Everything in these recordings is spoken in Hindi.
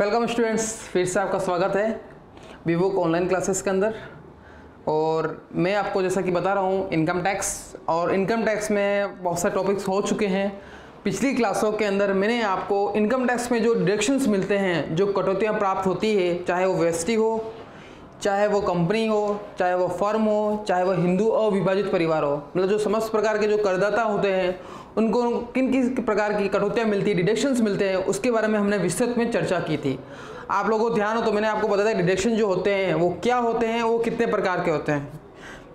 वेलकम स्टूडेंट्स, फिर से आपका स्वागत है वीवोक ऑनलाइन क्लासेस के अंदर। और मैं आपको जैसा कि बता रहा हूँ इनकम टैक्स, और इनकम टैक्स में बहुत सारे टॉपिक्स हो चुके हैं। पिछली क्लासों के अंदर मैंने आपको इनकम टैक्स में जो डिडक्शंस मिलते हैं, जो कटौतियाँ प्राप्त होती है, चाहे वो वेस्टी हो, चाहे वो कंपनी हो, चाहे वो फर्म हो, चाहे वो हिंदू अविभाजित परिवार हो, मतलब जो समस्त प्रकार के जो करदाता होते हैं उनको किन किस प्रकार की कटौतियाँ मिलती है, डिडक्शंस मिलते हैं, उसके बारे में हमने विस्तृत में चर्चा की थी। आप लोगों को ध्यान हो तो मैंने आपको बताया था डिडक्शन जो होते हैं वो क्या होते हैं, वो कितने प्रकार के होते हैं।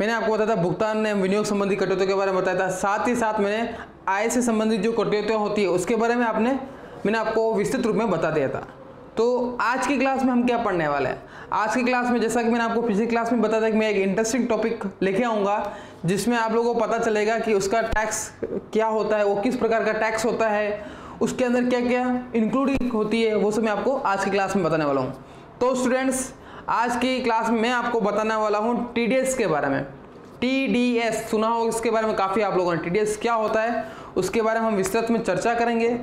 मैंने आपको बताया था भुगतान एवं विनियोग संबंधी कटौतियों के बारे में बताया था, साथ ही साथ मैंने आय से संबंधित जो कटौतियाँ होती है उसके बारे में मैंने आपको विस्तृत रूप में बता दिया था। तो आज की क्लास में हम क्या पढ़ने वाले हैं? आज की क्लास में जैसा कि मैंने आपको पिछली क्लास में बताया था कि मैं एक इंटरेस्टिंग टॉपिक लेके आऊँगा जिसमें आप लोगों को पता चलेगा कि उसका टैक्स क्या होता है, वो किस प्रकार का टैक्स होता है, उसके अंदर क्या क्या इंक्लूडिंग होती है, वो सब मैं आपको आज की क्लास में बताने वाला हूँ। तो स्टूडेंट्स, आज की क्लास में मैं आपको बताने वाला हूँ TDS के बारे में। TDS सुना हो इसके बारे में काफ़ी आप लोगों ने। TDS क्या होता है उसके बारे में हम विस्तृत में चर्चा करेंगे।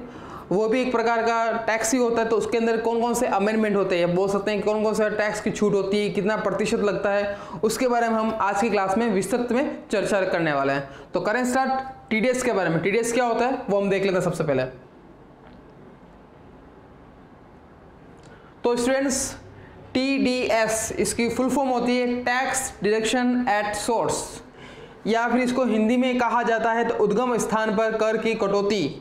वो भी एक प्रकार का टैक्स ही होता है, तो उसके अंदर कौन कौन से अमेंडमेंट होते हैं, बोल सकते हैं कौन कौन सा टैक्स की छूट होती है, कितना प्रतिशत लगता है, उसके बारे में हम आज की क्लास में विस्तृत में चर्चा करने वाले हैं। तो करें स्टार्ट TDS के बारे में। TDS क्या होता है वो हम देख लेते हैं सबसे पहले। तो स्टूडेंट्स, TDS इसकी फुल फॉर्म होती है टैक्स डिडक्शन एट सोर्स, या फिर इसको हिंदी में कहा जाता है तो उद्गम स्थान पर कर की कटौती।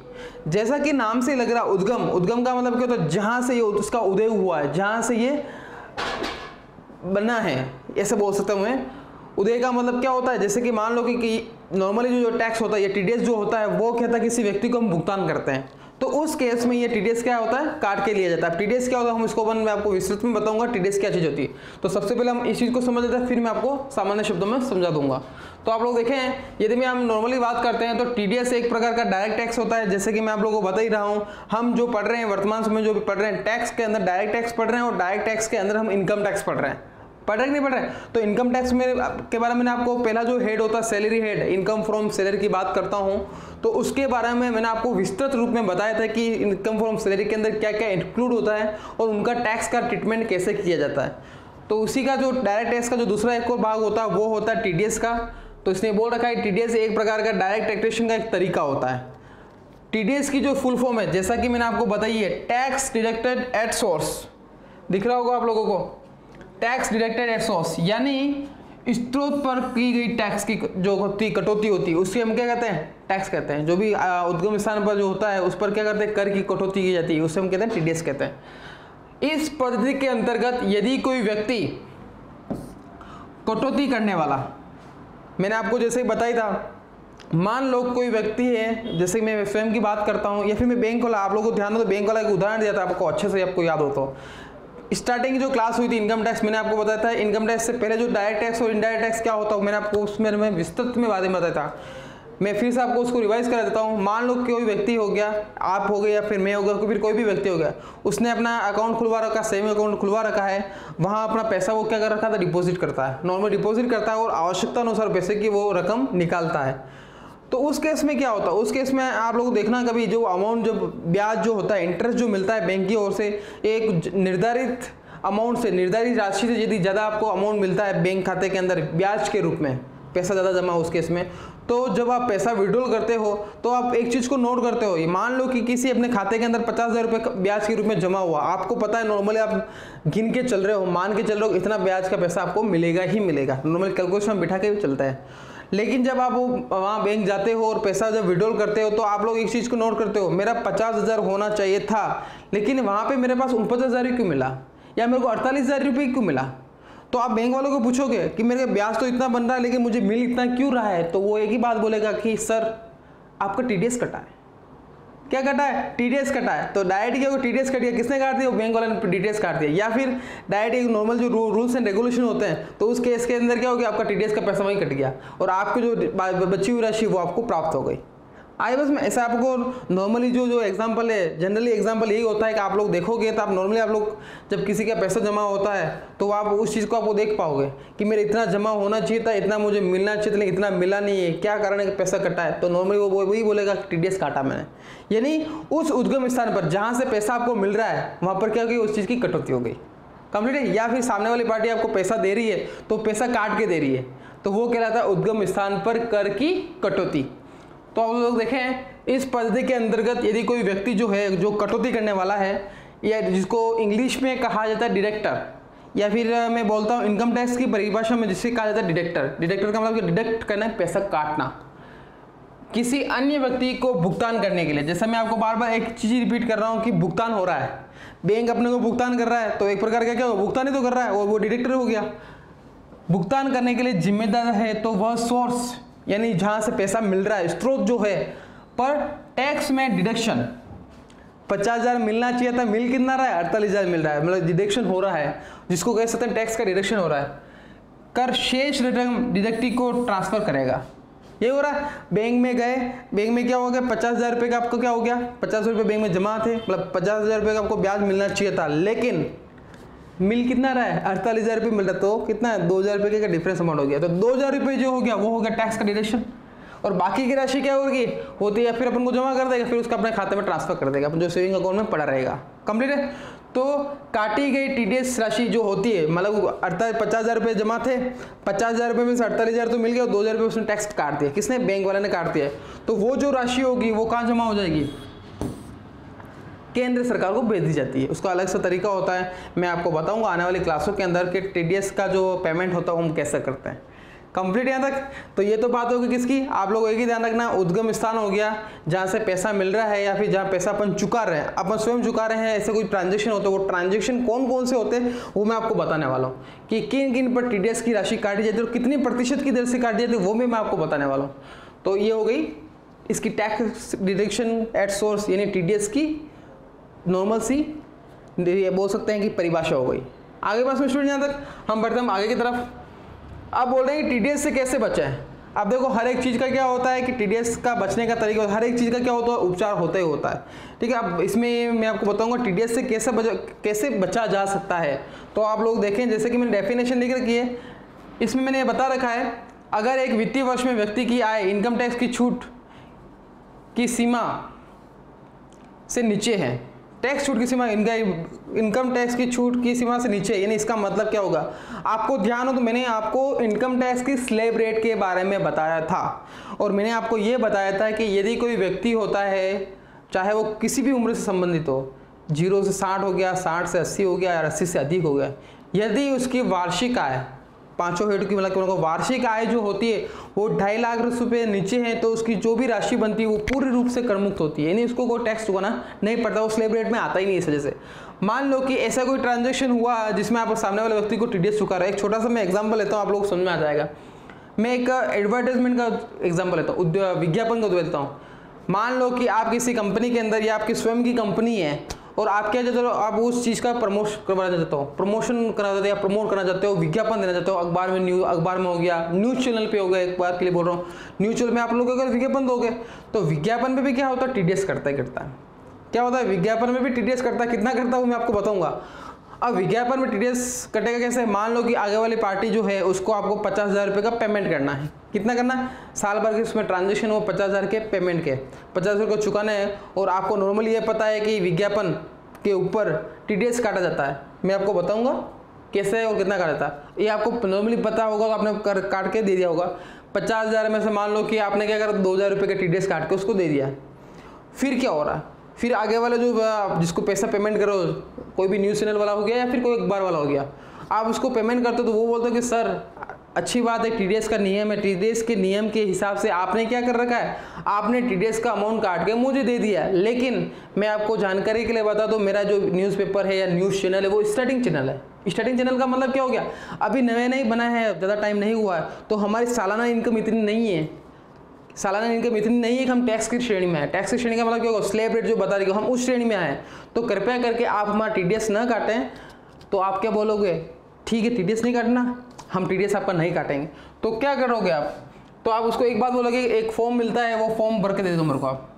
जैसा कि नाम से लग रहा, उद्गम का मतलब क्या होता है? जहां से ये उसका उदय हुआ है, जहां से ये बना है, ऐसे बोल सकता हूं मैं। उदय का मतलब क्या होता है? जैसे कि मान लो कि नॉर्मली जो टैक्स होता है, ये TDS जो होता है वो क्या था, किसी व्यक्ति को हम भुगतान करते हैं, तो उस केस में ये TDS क्या होता है, काट के लिया जाता है। TDS क्या होता है हम इसको मैं आपको विस्तृत में बताऊंगा TDS क्या चीज़ होती है। तो सबसे पहले हम इस चीज़ को समझ लेते हैं, फिर मैं आपको सामान्य शब्दों में समझा दूंगा। तो आप लोग देखें, यदि मैं हम नॉर्मली बात करते हैं तो TDS एक प्रकार का डायरेक्ट टैक्स होता है। जैसे कि मैं आप लोगों को बता ही रहा हूँ, हम जो पढ़ रहे हैं वर्तमान समय जो भी पढ़ रहे हैं, टैक्स के अंदर डायरेक्ट टैक्स पढ़ रहे हैं और डायरेक्ट टैक्स के अंदर हम इनकम टैक्स पढ़ रहे हैं। पढ़ रहे कि नहीं पढ़ रहे? तो इनकम टैक्स में के बारे में आपको पहला जो हेड होता है salary head, income from salary की बात करता हूं, तो उसके बारे में मैंने आपको विस्तृत रूप में बताया था कि इनकम फ्रॉम सैलरी के अंदर क्या क्या इंक्लूड होता है और उनका टैक्स का ट्रीटमेंट कैसे किया जाता है। तो उसी का जो डायरेक्ट टैक्स का जो दूसरा एक और भाग होता है वो होता है TDS का। तो इसने बोल रखा है TDS एक प्रकार का डायरेक्ट टैक्सेशन का एक तरीका होता है। TDS की जो फुल फॉर्म है जैसा कि मैंने आपको बताई है, टैक्स डिडक्टेड एट सोर्स। दिख रहा होगा आप लोगों को, टैक्स डिडक्टेड एट सोर्स, यानी स्रोत पर की गई टैक्स की जो कटौती होती है उससे हम क्या कहते हैं, टैक्स कहते हैं। जो भी उद्गम स्थान पर जो होता है उस पर क्या करते हैं, कर की कटौती की जाती है, उससे हम कहते हैं TDS कहते हैं। इस पद्धति के अंतर्गत यदि कोई व्यक्ति कटौती करने वाला, मैंने आपको जैसे ही बताया था, मान लो कोई व्यक्ति है, जैसे मैं स्वयं की बात करता हूँ या फिर मैं बैंक वाला, आप लोगों को ध्यान दो, बैंक वाला एक उदाहरण दिया था आपको, अच्छे से आपको याद हो तो। स्टार्टिंग की जो क्लास हुई थी इनकम टैक्स, मैंने आपको बताया था इनकम टैक्स से पहले जो डायरेक्ट टैक्स और इनडायरेक्ट टैक्स क्या होता है मैंने आपको उसमें विस्तृत में बातें बताया था। मैं फिर से आपको उसको रिवाइज करा देता हूँ। मान लो कोई व्यक्ति हो गया, आप हो गए या फिर मैं हो गया, फिर कोई भी व्यक्ति हो गया, उसने अपना अकाउंट खुलवा रखा, सेविंग अकाउंट खुलवा रखा है, वहाँ अपना पैसा वो क्या कर रखा था, डिपॉजिट करता है, नॉर्मल डिपॉजिट करता है और आवश्यकता अनुसार पैसे की वो रकम निकालता है। तो उस केस में क्या होता है, उस केस में आप लोग देखना कभी जो अमाउंट, जो ब्याज जो होता है, इंटरेस्ट जो मिलता है बैंक की ओर से, एक निर्धारित अमाउंट से, निर्धारित राशि से यदि ज़्यादा आपको अमाउंट मिलता है बैंक खाते के अंदर ब्याज के रूप में, पैसा ज़्यादा जमा हो उस केस में, तो जब आप पैसा विड्रॉल करते हो तो आप एक चीज़ को नोट करते हो। मान लो कि किसी अपने खाते के अंदर 50,000 रुपये ब्याज के रूप में जमा हुआ, आपको पता है नॉर्मली आप गिन के चल रहे हो, मान के चल रहे हो इतना ब्याज का पैसा आपको मिलेगा ही मिलेगा, नॉर्मल कैलकुलेशन बिठा के भी चलता है। लेकिन जब आप वहाँ बैंक जाते हो और पैसा जब विड्रॉल करते हो तो आप लोग एक चीज़ को नोट करते हो, मेरा 50,000 होना चाहिए था लेकिन वहाँ पे मेरे पास 49,000 ही क्यों मिला, या मेरे को 48,000 रुपये क्यों मिला। तो आप बैंक वालों को पूछोगे कि मेरे ब्याज तो इतना बन रहा है लेकिन मुझे मिल इतना क्यों रहा है, तो वो एक ही बात बोलेगा कि सर आपका TDS कटा है। क्या कटा है? TDS कटा है। तो डायरेक्ट क्या TDS कट गया, किसने काट दिया? बैंक वाले ने TDS काट दिया। या फिर डायरेक्ट एक नॉर्मल जो रूल्स एंड रेगुलेशन होते हैं, तो उस केस के अंदर क्या हो गया, आपका TDS का पैसा वहीं कट गया और आपको जो बची हुई राशि वो आपको प्राप्त हो गई। आइए बस मैं ऐसा आपको नॉर्मली जो एग्जांपल है, जनरली एग्जांपल यही होता है कि आप लोग देखोगे तो आप नॉर्मली आप लोग जब किसी का पैसा जमा होता है तो आप उस चीज़ को आपको देख पाओगे कि मेरा इतना जमा होना चाहिए था, इतना मुझे मिलना चाहिए था, लेकिन इतना मिला नहीं है, क्या कारण है कि पैसा कटा है। तो नॉर्मली वो वही बोलेगा TDS काटा मैंने, यानी उस उद्गम स्थान पर जहाँ से पैसा आपको मिल रहा है वहाँ पर क्या हो गई, उस चीज़ की कटौती हो गई, कंप्लीट है। या फिर सामने वाली पार्टी आपको पैसा दे रही है तो पैसा काट के दे रही है, तो वो कहलाता है उद्गम स्थान पर कर की कटौती। तो आप लोग देखें इस पद्धति के अंतर्गत यदि कोई व्यक्ति जो है जो कटौती करने वाला है, या जिसको इंग्लिश में कहा जाता है डिडक्टर, या फिर मैं बोलता हूँ इनकम टैक्स की परिभाषा में जिसे कहा जाता है डिडक्टर। डिडक्टर का मतलब डिडक्ट करना है, पैसा काटना किसी अन्य व्यक्ति को भुगतान करने के लिए। जैसा मैं आपको बार बार एक चीज़ रिपीट कर रहा हूँ कि भुगतान हो रहा है, बैंक अपने को भुगतान कर रहा है, तो एक प्रकार का क्या हो, भुगतान ही तो कर रहा है और वो डिडक्टर हो गया। भुगतान करने के लिए जिम्मेदार है तो वह सोर्स यानी जहाँ से पैसा मिल रहा है, स्रोत जो है, पर टैक्स में डिडक्शन 50,000 मिलना चाहिए था, मिल कितना रहा है, 48,000 मिल रहा है, मतलब डिडक्शन हो रहा है, जिसको कह सकते हैं टैक्स का डिडक्शन हो रहा है। कर शेष रकम डिडक्टी को ट्रांसफर करेगा, ये हो रहा है। बैंक में गए, बैंक में क्या हो गया, 50,000 रुपये का आपको क्या हो गया, 50 रुपये बैंक में जमा थे, मतलब 50,000 रुपये का आपको ब्याज मिलना चाहिए था, लेकिन मिल कितना रहा है, 48,000 रुपये मिल रहा है, तो कितना है, 2,000 रुपये का डिफरेंस अमाउंट हो गया। तो 2,000 रुपये जो हो गया वो हो गया टैक्स का डिडक्शन, और बाकी की राशि क्या होगी, होती है फिर अपन को जमा कर देगा, फिर उसका अपने खाते में ट्रांसफर कर देगा, अपन जो सेविंग अकाउंट में पड़ा रहेगा, कंप्लीट है। तो काटी गई TDS राशि जो होती है, मतलब 50,000 रुपये जमा थे, 50,000 रुपये में से 48,000 तो मिल गया, 2,000 रुपये उसने टैक्स काट दिया, किसने, बैंक वाले ने काट दिया। तो वो जो राशि होगी वो कहाँ जमा हो जाएगी, केंद्र सरकार को भेज दी जाती है। उसका अलग सा तरीका होता है, मैं आपको बताऊंगा आने वाली क्लासों के अंदर कि TDS का जो पेमेंट होता है वो हम कैसे करते हैं, कंप्लीट यहाँ तक। तो ये तो बात होगी किसकी, आप लोग एक ही ध्यान रखना, उद्गम स्थान हो गया जहाँ से पैसा मिल रहा है या फिर जहाँ पैसा अपन चुका रहे हैं, अपन स्वयं चुका रहे हैं, ऐसे कोई ट्रांजेक्शन होता है, वो ट्रांजेक्शन कौन कौन से होते हैं वो मैं आपको बताने वाला हूँ कि किन किन पर TDS की राशि काटी जाती है और कितनी प्रतिशत की दर से काटी जाती है, वो भी मैं आपको बताने वाला हूँ। तो ये हो गई इसकी टैक्स डिडक्शन एट सोर्स यानी TDS की नॉर्मल सी ये बोल सकते हैं कि परिभाषा हो गई। आगे बस में स्टूडेंट यहाँ तक हम बढ़ते हैं आगे की तरफ। अब बोल रहे हैं कि TDS से कैसे बचें। अब देखो हर एक चीज़ का क्या होता है कि TDS का बचने का तरीका, हर एक चीज़ का क्या होता है, उपचार होता ही होता है, ठीक है। अब इसमें मैं आपको बताऊंगा TDS से कैसे बचा जा सकता है। तो आप लोग देखें, जैसे कि मैंने डेफिनेशन लिख रखी है, इसमें मैंने ये बता रखा है, अगर एक वित्तीय वर्ष में व्यक्ति की आय इनकम टैक्स की छूट की सीमा से नीचे है, टैक्स छूट की सीमा इनकम टैक्स की छूट की सीमा से नीचे, यानी इसका मतलब क्या होगा, आपको ध्यान हो तो मैंने आपको इनकम टैक्स की स्लैब रेट के बारे में बताया था, और मैंने आपको ये बताया था कि यदि कोई व्यक्ति होता है, चाहे वो किसी भी उम्र से संबंधित हो, 0 से 60 हो गया, 60 से 80 हो गया, या 80 से अधिक हो गया, यदि उसकी वार्षिक आय पांचों हेड की मतलब वार्षिक आय जो होती है वो 2.5 लाख रुपए नीचे है, तो उसकी जो भी राशि बनती है वो पूर्ण रूप से कर मुक्त होती है, यानी उसको कोई टैक्स चुकाना नहीं पड़ता, वो स्लैब रेट में आता ही नहीं इस वजह से। मान लो कि ऐसा कोई ट्रांजेक्शन हुआ जिसमें आप सामने वाले व्यक्ति को TDS चुका रहा है। एक छोटा सा मैं एग्जाम्पल लेता हूँ, आप लोग समझ में आ जाएगा। मैं एक एडवर्टाइजमेंट का एग्जाम्पल लेता हूँ, विज्ञापन का देता हूँ। मान लो कि आप किसी कंपनी के अंदर या आपकी स्वयं की कंपनी है और आप क्या चाहते हो, आप उस चीज़ का प्रमोशन करवाना चाहते हो, प्रमोशन करना चाहते हो या प्रमोट करना चाहते हो, विज्ञापन देना चाहते हो, अखबार में हो गया, न्यूज़ चैनल पे हो गया, एक बार के लिए बोल रहा हूँ, न्यूज़ चैनल में आप लोग अगर विज्ञापन दोगे तो विज्ञापन में भी क्या होता है, TDS करता है। क्या होता है, विज्ञापन में भी TDS करता है, कितना करता है वो मैं आपको बताऊंगा। अब विज्ञापन में TDS कटेगा कैसे, मान लो कि आगे वाली पार्टी जो है उसको आपको 50,000 रुपये का पेमेंट करना है, कितना करना है, साल भर के उसमें ट्रांजेक्शन वो 50,000 के पेमेंट के 50,000 को चुकाने हैं, और आपको नॉर्मली ये पता है कि विज्ञापन के ऊपर TDS काटा जाता है। मैं आपको बताऊंगा कैसे और कितना काटा जाता है, ये आपको नॉर्मली पता होगा, तो आपने काट के दे दिया होगा। 50,000 में से मान लो कि आपने क्या करा, 2,000 रुपये का TDS काट के उसको दे दिया। फिर क्या हो रहा है, फिर आगे वाला जो जिसको पैसा पेमेंट करो, कोई भी न्यूज़ चैनल वाला हो गया या फिर कोई अखबार वाला हो गया, आप उसको पेमेंट करते हो तो वो बोलते हो कि सर अच्छी बात है, TDS का नियम है, TDS के नियम के हिसाब से आपने क्या कर रखा है, आपने TDS का अमाउंट काट के मुझे दे दिया, लेकिन मैं आपको जानकारी के लिए बता दूं, मेरा जो न्यूज़पेपर है या न्यूज़ चैनल है वो स्टार्टिंग चैनल है। स्टार्टिंग चैनल का मतलब क्या हो गया, अभी नया नहीं बना है, ज़्यादा टाइम नहीं हुआ है, तो हमारी सालाना इनकम इतनी नहीं है, सालाना इनकम इतनी नहीं है कि हम टैक्स की श्रेणी में है। टैक्स की श्रेणी का मतलब क्या होगा, स्लैब रेट जो बता रही हो, हम उस श्रेणी में आए। तो कृपया करके आप हमारा TDS ना काटें। तो आप क्या बोलोगे, ठीक है TDS नहीं काटना, हम TDS आपका नहीं काटेंगे। तो क्या करोगे आप, तो आप उसको एक बात बोलोगे, एक फॉर्म मिलता है, वो फॉर्म भर के दे दो मेरे को आप।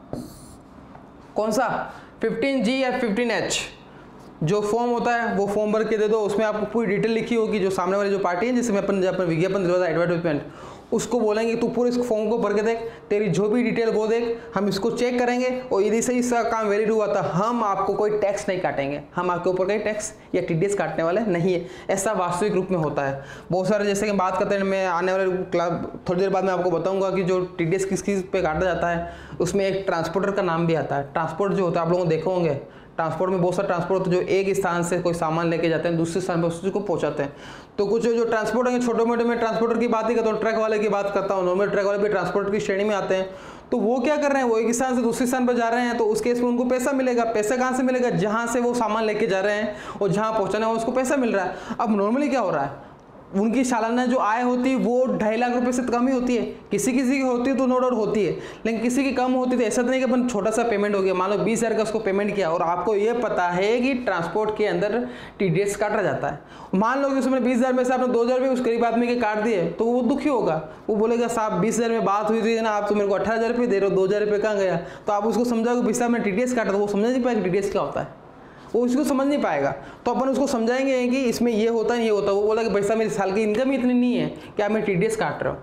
कौन सा? 15G या 15H जो फॉर्म होता है वो फॉर्म भर के दे दो। उसमें आपको पूरी डिटेल लिखी होगी, जो सामने वाली जो पार्टी है जिसमें अपन विज्ञापन दिया था, एडवर्टाइजमेंट, उसको बोलेंगे तू पूरे इस फॉर्म को भर के देख, तेरी जो भी डिटेल वो देख, हम इसको चेक करेंगे और यदि सही इसका काम वैलिड हुआ तो हम आपको कोई टैक्स नहीं काटेंगे, हम आपके ऊपर कोई टैक्स या टीडीएस काटने वाले नहीं है। ऐसा वास्तविक रूप में होता है। बहुत सारे जैसे कि बात करते हैं, मैं आने वाले थोड़ी देर बाद मैं आपको बताऊंगा कि जो टीडीएस किस किस पे काटा जाता है, उसमें एक ट्रांसपोर्टर का नाम भी आता है। ट्रांसपोर्ट जो होता है आप लोगों को देखे होंगे, ट्रांसपोर्ट में बहुत सारे ट्रांसपोर्ट होते हैं जो एक स्थान से कोई सामान लेके जाते हैं दूसरे स्थान पर उसको पहुंचाते हैं। तो कुछ जो ट्रांसपोर्ट है, छोटे मोटे में ट्रांसपोर्टर की बात ही करता हूँ, ट्रक वाले की बात करता हूँ, नॉर्मल ट्रक वाले भी ट्रांसपोर्ट की श्रेणी में आते हैं। तो वो क्या कर रहे हैं, वो एक स्थान से दूसरे स्थान पर जा रहे हैं, तो उस केस में उनको पैसा मिलेगा। पैसा कहाँ से मिलेगा? जहाँ से वो सामान लेके जा रहे हैं और जहाँ पहुँचाना है उसको पैसा मिल रहा है। अब नॉर्मली क्या हो रहा है, उनकी सालाना जो आय होती है वो 2.5 लाख रुपए से कम ही होती है। किसी किसी की होती है तो नो डाउट होती है, लेकिन किसी की कम होती है। तो ऐसा तो नहीं कि अपन छोटा सा पेमेंट हो गया, मान लो 20,000 का उसको पेमेंट किया और आपको ये पता है कि ट्रांसपोर्ट के अंदर टीडीएस काटा जाता है। मान लो कि उसमें 20,000 में से आपने 2,000 रुपये उस गरीब आदमी के काट दिए, तो वो दुखी होगा। वो बोलेगा साहब 20,000 में बात हुई थी ना, आप तो मेरे को 18,000 रुपये दे रहे हो, 2,000 रुपये कहाँ गया? तो आप उसको समझाओगे भाई साहब मैंने टीडीएस काटा, तो वो समझ नहीं पाएगा टीडीएस क्या होता है, वो इसको समझ नहीं पाएगा। तो अपन उसको समझाएंगे कि इसमें ये होता है ये होता है। वो बोला कि पैसा मेरी साल की इनकम ही इतनी नहीं है कि आप मेरे टीडीएस काट रहे हो।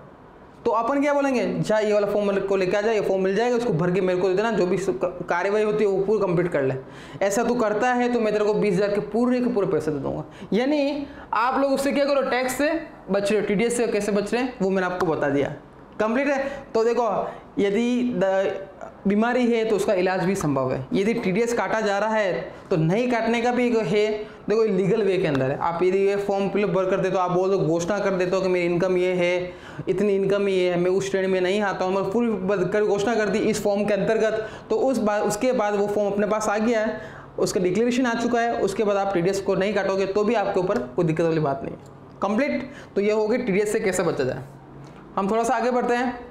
तो अपन क्या बोलेंगे, जा ये वाला फॉर्म को लेकर आ जाए, ये फॉर्म मिल जाएगा, उसको भर के मेरे को दे देना, जो भी कार्यवाही होती है वो पूरी कंप्लीट कर ले। ऐसा तू करता है तो मैं तेरे को 20,000 के पूरे पैसे दे दूंगा। यानी आप लोग उससे क्या करो, टैक्स से बच रहे हो। टीडीएस से कैसे बच रहे हैं वो मैंने आपको बता दिया, कंप्लीट है। तो देखो यदि बीमारी है तो उसका इलाज भी संभव है। यदि टीडीएस काटा जा रहा है तो नहीं काटने का भी एक है, देखो लीगल वे के अंदर है। आप यदि ये फॉर्म फिलअप भर कर देते हो, आप बोल दो, घोषणा कर देते हो कि मेरी इनकम ये है, इतनी इनकम ये है, मैं उस श्रेणी में नहीं आता हूँ, मैं पूरी घोषणा कर दी इस फॉर्म के अंतर्गत, तो उसके बाद वो फॉर्म अपने पास आ गया है, उसका डिक्लेरेशन आ चुका है, उसके बाद आप टीडीएस को नहीं काटोगे तो भी आपके ऊपर कोई दिक्कत वाली बात नहीं है। कंप्लीट। तो ये हो गई टीडीएस से कैसे बचा जाए। हम थोड़ा सा आगे बढ़ते हैं।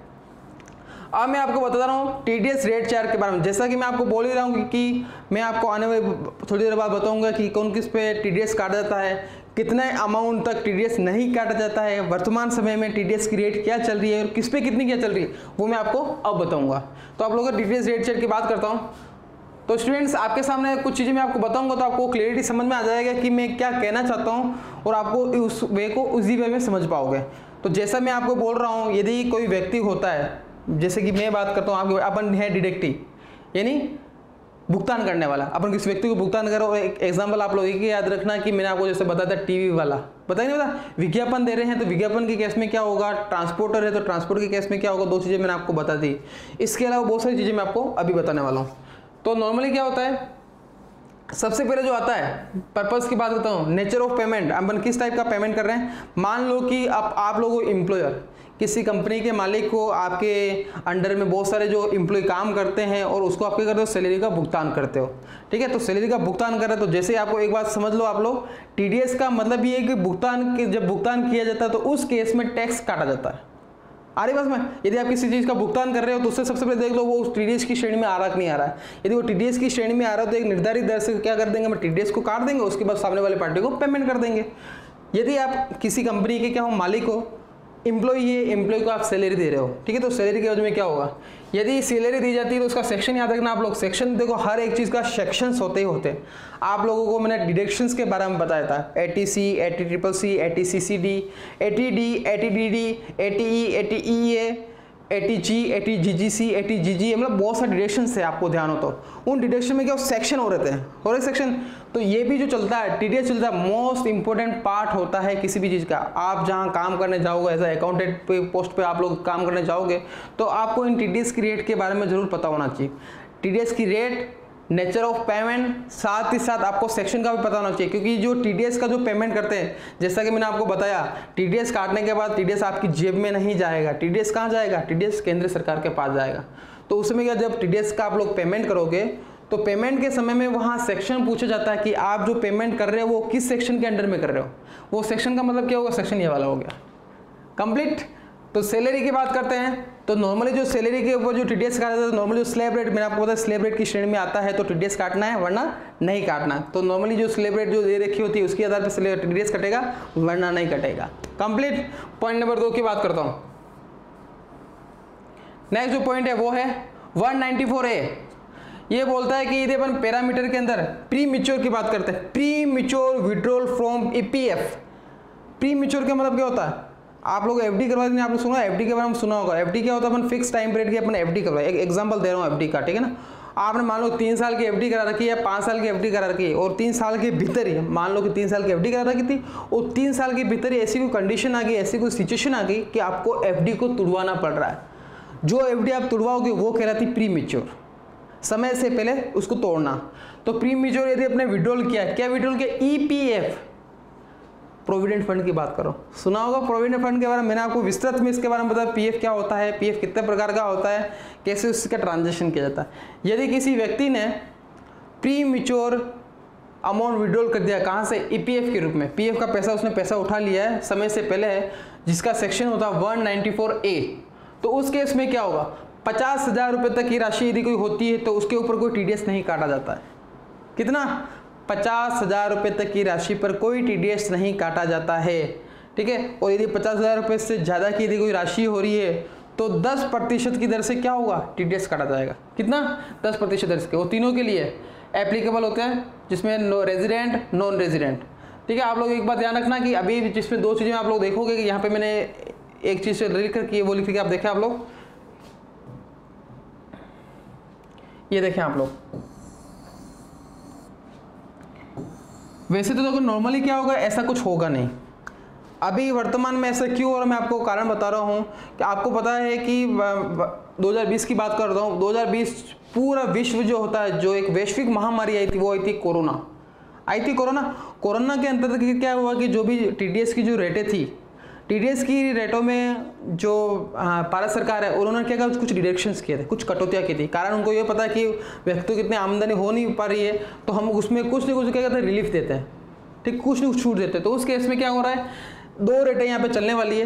अब मैं आपको बता रहा हूँ टीडीएस रेट चार्ट के बारे में। जैसा कि मैं आपको बोल ही रहा हूँ कि मैं आपको आने वाली थोड़ी देर बाद बताऊंगा कि कौन किस पे टीडीएस काटा जाता है, कितने अमाउंट तक टीडीएस नहीं काटा जाता है, वर्तमान समय में टीडीएस की रेट क्या चल रही है और किस पे कितनी क्या चल रही है, वो मैं आपको अब बताऊंगा। तो आप लोगों का टीडीएस रेट चार्ट की बात करता हूँ। तो स्टूडेंट्स आपके सामने कुछ चीज़ें मैं आपको बताऊंगा तो आपको क्लियरिटी समझ में आ जाएगा कि मैं क्या कहना चाहता हूँ और आपको उस वे को उसी वे में समझ पाओगे। तो जैसा मैं आपको बोल रहा हूँ, यदि कोई व्यक्ति होता है, जैसे कि मैं बात करता हूँ, अपन है डिडक्टिव यानी भुगतान करने वाला, अपन किसी व्यक्ति को भुगतान करो। एक एग्जाम्पल आप लोग एक याद रखना कि मैंने आपको जैसे बताया था टीवी वाला, पता ही नहीं पता, विज्ञापन दे रहे हैं तो विज्ञापन के केस में क्या होगा, ट्रांसपोर्टर है तो ट्रांसपोर्ट के केस में क्या होगा, 2 चीज़ें मैंने आपको बता दी। इसके अलावा बहुत सारी चीज़ें मैं आपको अभी बताने वाला हूँ। तो नॉर्मली क्या होता है, सबसे पहले जो आता है पर्पस की बात करता हूँ, नेचर ऑफ पेमेंट, अपन किस टाइप का पेमेंट कर रहे हैं। मान लो कि आप लोगों एम्प्लॉयर किसी कंपनी के मालिक को, आपके अंडर में बहुत सारे जो एम्प्लॉय काम करते हैं और उसको आप क्या करते हो, सैलरी का भुगतान करते हो, ठीक है। तो सैलरी का भुगतान कर रहे हो तो जैसे आपको एक बात समझ लो आप लोग, टीडीएस का मतलब ये है कि जब भुगतान किया जाता है तो उस केस में टैक्स काटा जाता है। आ रही बात में, यदि आप किसी चीज़ का भुगतान कर रहे हो तो उससे सबसे पहले देख लो वो टीडीएस की श्रेणी में आ रहा कि नहीं आ रहा है। यदि वो टीडीएस की श्रेणी में आ रहा है तो एक निर्धारित दर से क्या कर देंगे, हम टीडीएस को काट देंगे, उसके बाद सामने वाले पार्टी को पेमेंट कर देंगे। यदि आप किसी कंपनी के क्या हो मालिक हो, एम्प्लॉय है, एम्प्लॉय को आप सैलरी दे रहे हो, ठीक है, तो सैलरी के वजह में क्या होगा, यदि सैलरी दी जाती है तो उसका सेक्शन याद रखना आप लोग। सेक्शन देखो, हर एक चीज़ का सेक्शंस होते ही होते हैं। आप लोगों को मैंने डिडक्शंस के बारे में बताया था, एटीसी, एटीसीसी, एटीसीसीडी, एटीडी, एटीडीडी, एटीई, एटीईए, एटीजी, एटीजीजीसी, एटीजीजी, मतलब बहुत सारे डिडक्शंस है, आपको ध्यान हो तो। उन डिडक्शन में क्या सेक्शन हो रहे थे, हो रहे सेक्शन। तो ये भी जो चलता है टीडीएस चलता है, मोस्ट इंपॉर्टेंट पार्ट होता है किसी भी चीज़ का। आप जहाँ काम करने जाओगे, एज अकाउंटेंट पे पोस्ट पे आप लोग काम करने जाओगे तो आपको इन टीडीएस की रेट के बारे में जरूर पता होना चाहिए। टीडीएस की रेट, नेचर ऑफ पेमेंट, साथ ही साथ आपको सेक्शन का भी पता होना चाहिए, क्योंकि जो टीडीएस का जो पेमेंट करते हैं, जैसा कि मैंने आपको बताया, टीडीएस काटने के बाद टीडीएस आपकी जेब में नहीं जाएगा। टीडीएस कहाँ जाएगा, टीडीएस केंद्र सरकार के पास जाएगा। तो उसमें क्या, जब टीडीएस का आप लोग पेमेंट करोगे तो पेमेंट के समय में वहाँ सेक्शन पूछा जाता है कि आप जो पेमेंट कर रहे हो वो किस सेक्शन के अंडर में कर रहे हो। वो सेक्शन का मतलब क्या होगा, सेक्शन ये वाला हो गया। कंप्लीट। तो सैलरी की बात करते हैं तो नॉर्मली जो सैलरी के ऊपर जो टीडीएस काटा जाता है, नॉर्मली जो स्लैब रेट, मैंने आपको बताया स्लैब रेट की श्रेणी में आता है तो टीडीएस काटना है वरना नहीं काटना। तो नॉर्मली जो स्लैब रेट जो दे रखी होती है उसके आधार पर टीडीएस कटेगा वरना नहीं कटेगा। कंप्लीट। पॉइंट नंबर 2 की बात करता हूँ। नेक्स्ट जो पॉइंट है वो है 194A। ये बोलता है कि यदि अपन पैरामीटर के अंदर प्री मिच्योर की बात करते हैं, pre mature withdrawal from EPF. Pre mature का मतलब क्या होता है? आप लोग एफडी करवा देंगे, आपने सुना एफडी के बारे में सुना होगा। एफडी क्या होता है? अपन फिक्स टाइम पीरियड की अपन एफडी करवाए। एक एग्जांपल दे रहा हूँ एफडी का, ठीक है ना। आपने मान लो 3 साल की एफडी करा रखी है या 5 साल की एफडी करा रखी है, और 3 साल के भीतर ही मान लो कि 3 साल की एफडी करा रखी थी, और 3 साल के भीतर ही ऐसी कोई कंडीशन आ गई, ऐसी कोई सिचुएशन आ गई कि आपको एफडी को तुड़वाना पड़ रहा है। जो एफडी आप तुड़वाओगे वो कहलाती प्री मैच्योर, समय से पहले उसको तोड़ना। तो प्री मैच्योर यदि आपने विड्रॉल किया, क्या विड्रॉल किया? ईपीएफ, प्रोविडेंट फंड की बात करो, सुना होगा प्रोविडेंट फंड के बारे में। मैंने आपको विस्तृत में इसके बारे में बताया, पीएफ क्या होता है, पीएफ कितने प्रकार का होता है, कैसे उसका ट्रांजैक्शन किया जाता है। यदि किसी व्यक्ति ने प्री मैच्योर अमाउंट विड्रॉल कर दिया, कहाँ से? ईपीएफ के रूप में, पीएफ का पैसा उसने पैसा उठा लिया है समय से पहले है, जिसका सेक्शन होता है 194A, तो उस केस में क्या होगा? 50,000 रुपये तक की राशि यदि कोई होती है तो उसके ऊपर कोई टीडीएस नहीं काटा जाता है। कितना? 50,000 रुपये तक की राशि पर कोई टीडीएस नहीं काटा जाता है, ठीक है। और यदि 50,000 रुपये से ज़्यादा की यदि कोई राशि हो रही है तो 10% की दर से क्या होगा? टीडीएस काटा जाएगा। कितना? 10% दर से। वो तीनों के लिए एप्लीकेबल होते हैं, जिसमें रेजिडेंट, नॉन रेजिडेंट, ठीक है। आप लोग एक बात ध्यान रखना कि अभी जिसमें 2 चीज़ें आप लोग देखोगे कि यहाँ पे मैंने एक चीज़ लिख कर की है, वो लिख के आप देखें आप लोग, ये देखें आप लोग। वैसे तो देखो नॉर्मली क्या होगा, ऐसा कुछ होगा नहीं। अभी वर्तमान में ऐसा क्यों हो रहा है, मैं आपको कारण बता रहा हूँ कि आपको पता है कि 2020 की बात कर रहा हूँ। 2020 पूरा विश्व जो होता है, जो एक वैश्विक महामारी आई थी, वो आई थी कोरोना। आई थी कोरोना के अंतर्गत क्या हुआ कि जो भी टीडीएस की जो रेटें थी, टीडीएस की रेटों में जो भारत सरकार है उन्होंने क्या कहा, कुछ डिडक्शंस किए थे, कुछ कटौतियाँ की थी। कारण उनको ये पता है कि व्यक्तियों की इतनी आमदनी हो नहीं पा रही है, तो हम उसमें कुछ न कुछ क्या कहते हैं, रिलीफ देते हैं, ठीक, कुछ न कुछ छूट देते हैं। तो उस केस में क्या हो रहा है, 2 रेटें यहाँ पे चलने वाली है।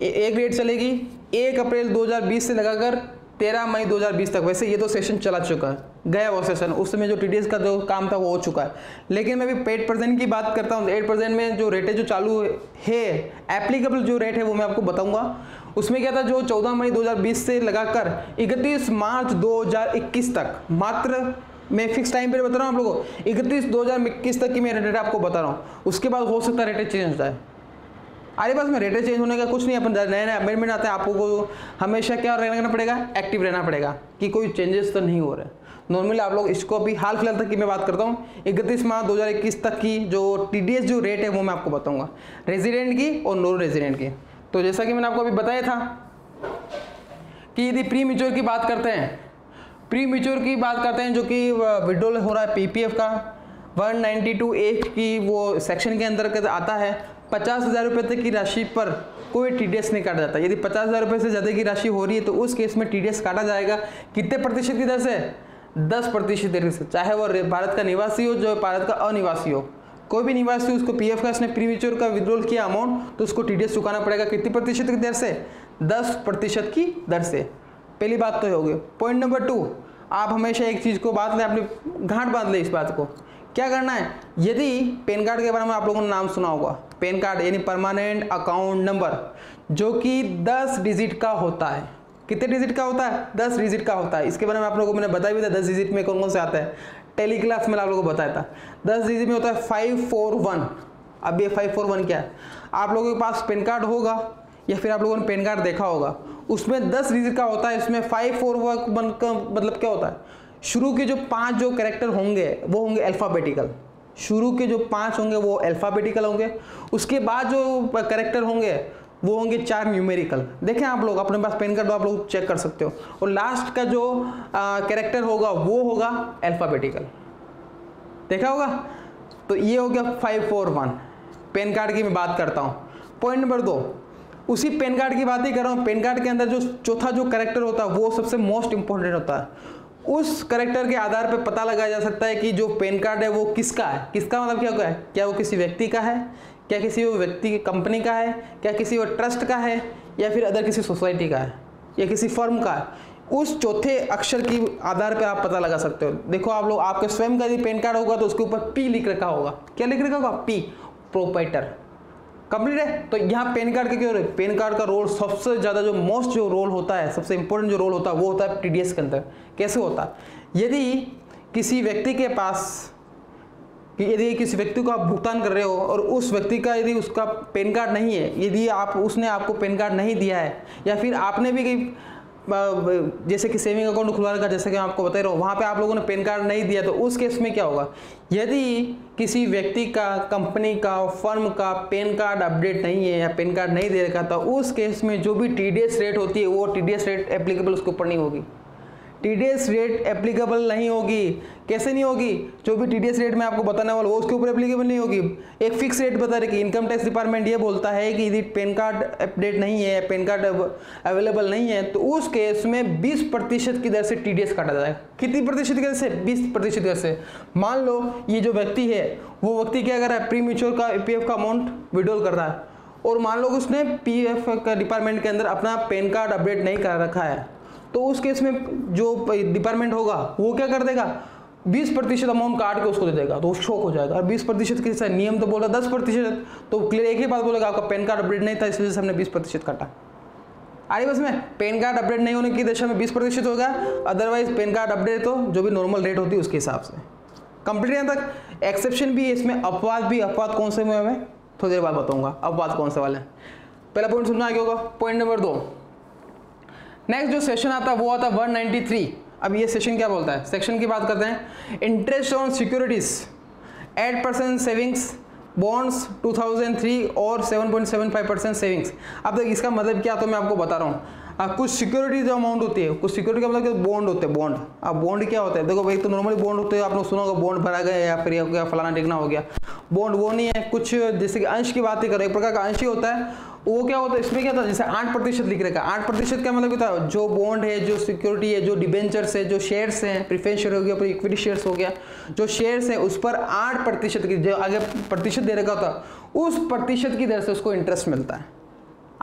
एक रेट चलेगी 1 अप्रैल 2020 से लगाकर 13 मई 2020 तक। वैसे ये तो सेशन चला चुका है, गया वो सेशन, उस समय जो टीडीएस का जो काम था वो हो चुका है। लेकिन मैं भी 8% की बात करता हूँ। 8% में जो रेटें जो चालू है, एप्लीकेबल जो रेट है वो मैं आपको बताऊंगा। उसमें क्या था, जो 14 मई 2020 से लगाकर 31 मार्च 2021 तक, मात्र मैं फिक्स टाइम पीरियड बता रहा हूँ आप लोगों को, 31/2021 तक की मैं रेट आपको बता रहा हूँ। उसके बाद हो सकता है रेटें चेंज हो जाए। अरे बस में रेटें चेंज होने का कुछ नहीं, अपन नए नए अमेंडमेंट आते हैं, आपको हमेशा क्या रहना पड़ेगा, एक्टिव रहना पड़ेगा कि कोई चेंजेस तो नहीं हो रहे। नॉर्मली आप लोग इसको अभी हाल फिलहाल तक की मैं बात करता हूँ, 31 मार्च 2021 तक की जो टीडीएस जो रेट है वो मैं आपको बताऊंगा, रेजिडेंट की और नॉन रेजिडेंट की। तो जैसा कि मैंने आपको अभी बताया था कि यदि प्री मैच्योर की बात करते हैं, प्री मैच्योर की बात करते हैं जो कि विड्रॉल हो रहा है पीपीएफ का, 192A की वो सेक्शन के अंतर्गत आता है। 50,000 रुपये तक की राशि पर कोई टीडीएस नहीं काटा जाता। यदि 50,000 रुपये से ज़्यादा की राशि हो रही है तो उस केस में टीडीएस काटा जाएगा। कितने प्रतिशत की दर से? 10% दर से, चाहे वो भारत का निवासी हो, जो भारत का अनिवासी हो, कोई भी निवासी उसको पीएफ का इसने प्री मैच्योर का विड्रॉल किया अमाउंट, तो उसको टीडीएस चुकाना पड़ेगा। कितनी प्रतिशत की दर से? 10% की दर से। पहली बात तो हो गई। पॉइंट नंबर 2, आप हमेशा एक चीज़ को बात लें, अपनी गांठ बांध लें इस बात को। क्या करना है, यदि पैन कार्ड के बारे में आप लोगों ने नाम सुना होगा, पैन कार्ड यानी परमानेंट अकाउंट नंबर, जो कि 10 डिजिट का होता है। कितने डिजिट का होता है? 10 डिजिट का होता है। इसके बारे में आप लोगों को मैंने बताया भी था 10 डिजिट में कौन कौन से आता है, टेली क्लास में आप लोगों को बताया था। 10 डिजिट में होता है 541। अब ये 541 क्या है? आप लोगों के पास पैन कार्ड होगा या फिर आप लोगों ने पैन कार्ड देखा होगा, उसमें 10 डिजिट का होता है। इसमें 541 का मतलब क्या होता है? शुरू के जो 5 जो कैरेक्टर होंगे वो होंगे अल्फ़ाबेटिकल। शुरू के जो 5 होंगे वो अल्फ़ाबेटिकल होंगे। उसके बाद जो कैरेक्टर होंगे वो होंगे 4 न्यूमेरिकल। देखें आप लोग अपने पास पेन कार्ड, आप लोग चेक कर सकते हो। और लास्ट का जो कैरेक्टर होगा वो होगा अल्फ़ाबेटिकल, देखा होगा। तो ये हो गया 541। पेन कार्ड की मैं बात करता हूँ। पॉइंट नंबर 2, उसी पेन कार्ड की बात ही कर रहा हूँ। पेन कार्ड के अंदर जो चौथा जो कैरेक्टर होता है वो सबसे मोस्ट इंपॉर्टेंट होता है। उस कैरेक्टर के आधार पर पता लगाया जा सकता है कि जो पेन कार्ड है वो किसका है। किसका मतलब क्या है? क्या वो किसी व्यक्ति का है, क्या किसी वो व्यक्ति की कंपनी का है, क्या किसी वो ट्रस्ट का है, या फिर अदर किसी सोसाइटी का है, या किसी फर्म का है। उस चौथे अक्षर की आधार पर आप पता लगा सकते हो। देखो आप लोग, आपके स्वयं का यदि पेन कार्ड होगा तो उसके ऊपर पी लिख रखा होगा। क्या लिख रखा होगा? P, proprietor. कंप्लीट है। तो यहाँ पैन कार्ड का क्या हो रहा है, पैन कार्ड का रोल सबसे ज़्यादा जो मोस्ट जो रोल होता है, सबसे इंपॉर्टेंट जो रोल होता है वो होता है टीडीएस के अंदर। कैसे होता है, यदि किसी व्यक्ति के पास, यदि किसी व्यक्ति को आप भुगतान कर रहे हो और उस व्यक्ति का यदि उसका पैन कार्ड नहीं है, यदि उसने आपको पैन कार्ड नहीं दिया है, या फिर आपने भी कहीं जैसे कि सेविंग अकाउंट खुलवा रखा, जैसे कि मैं आपको बता रहा हूँ, वहाँ पे आप लोगों ने पैन कार्ड नहीं दिया, तो उस केस में क्या होगा, यदि किसी व्यक्ति का, कंपनी का, फर्म का पैन कार्ड अपडेट नहीं है या पैन कार्ड नहीं दे रखा, तो उस केस में जो भी टीडीएस रेट होती है वो टीडीएस रेट एप्लीकेबल उसके ऊपर नहीं होगी। टीडीएस रेट एप्लीकेबल नहीं होगी। कैसे नहीं होगी, जो भी टीडीएस रेट मैं आपको बताने वाला वो उसके ऊपर एप्लीकेबल नहीं होगी। एक फिक्स रेट बता रही कि इनकम टैक्स डिपार्टमेंट ये बोलता है कि यदि पैन कार्ड अपडेट नहीं है, पैन कार्ड अवेलेबल नहीं है, तो उस केस में 20% की दर से टीडीएस काटा जाएगा। कितनी प्रतिशत की दर से, 20% की दर से। मान लो ये जो व्यक्ति है वो व्यक्ति क्या कर रहा है, प्री मैच्योर का पीएफ का अमाउंट विड्रॉल कर रहा है, और मान लो उसने पीएफ का डिपार्टमेंट के अंदर अपना पैन कार्ड अपडेट नहीं कर रखा है, तो उस केस में जो डिपार्टमेंट होगा वो क्या कर देगा, 20% अमाउंट काट के उसको दे देगा, तो वो शॉक हो जाएगा। और 20% के नियम तो बोला 10%, तो क्लियर एक ही बात बोलेगा, आपका पैन कार्ड अपडेट नहीं था इस वजह से हमने 20% काटा। आई बस में पैन कार्ड अपडेट नहीं होने की दशा में 20% होगा, अदरवाइज पैन कार्ड अपडेट तो जो भी नॉर्मल रेट होती है उसके हिसाब से। कंप्लीट यहाँ तक। एक्सेप्शन भी है इसमें, अपवाद भी। अपवाद कौन से में मैं थोड़ी देर बाद बताऊंगा अपवाद कौन से वाले हैं। पहला पॉइंट समझना आगे होगा। पॉइंट नंबर 2, नेक्स्ट जो सेशन आता है वो आता है 193। अब ये सेशन क्या बोलता है, सेक्शन की बात करते हैं। Interest on securities 8% savings bonds 2003 और 7.75% सेविंग्स। अब तक इसका मतलब क्या, तो मैं आपको बता रहा हूँ। कुछ सिक्योरिटी जो अमाउंट होती है, कुछ सिक्योरिटी का मतलब बॉन्ड होते हैं। बॉन्ड, अब बॉन्ड क्या होता है, देखो भाई, तो नॉर्मली बॉन्ड होते हैं, आपने सुना होगा बॉन्ड भरा गया या फिर क्या फलाना टिकना हो गया। बॉन्ड वो नहीं है, कुछ जैसे कि अंश की बात ही करें, एक प्रकार का अंश ही होता है। वो क्या होता है, इसमें क्या था, जैसे 8% लिख रखा है। 8% का मतलब क्या था, जो बॉन्ड है, जो सिक्योरिटी है, जो डिबेंचर्स है, जो शेयर्स हैं, प्रेफरेंस शेयर हो गया, इक्विटी शेयर्स हो गया, जो शेयर्स है उस पर 8% की जो आगे प्रतिशत दे रखा होता, उस प्रतिशत की दर से उसको इंटरेस्ट मिलता है।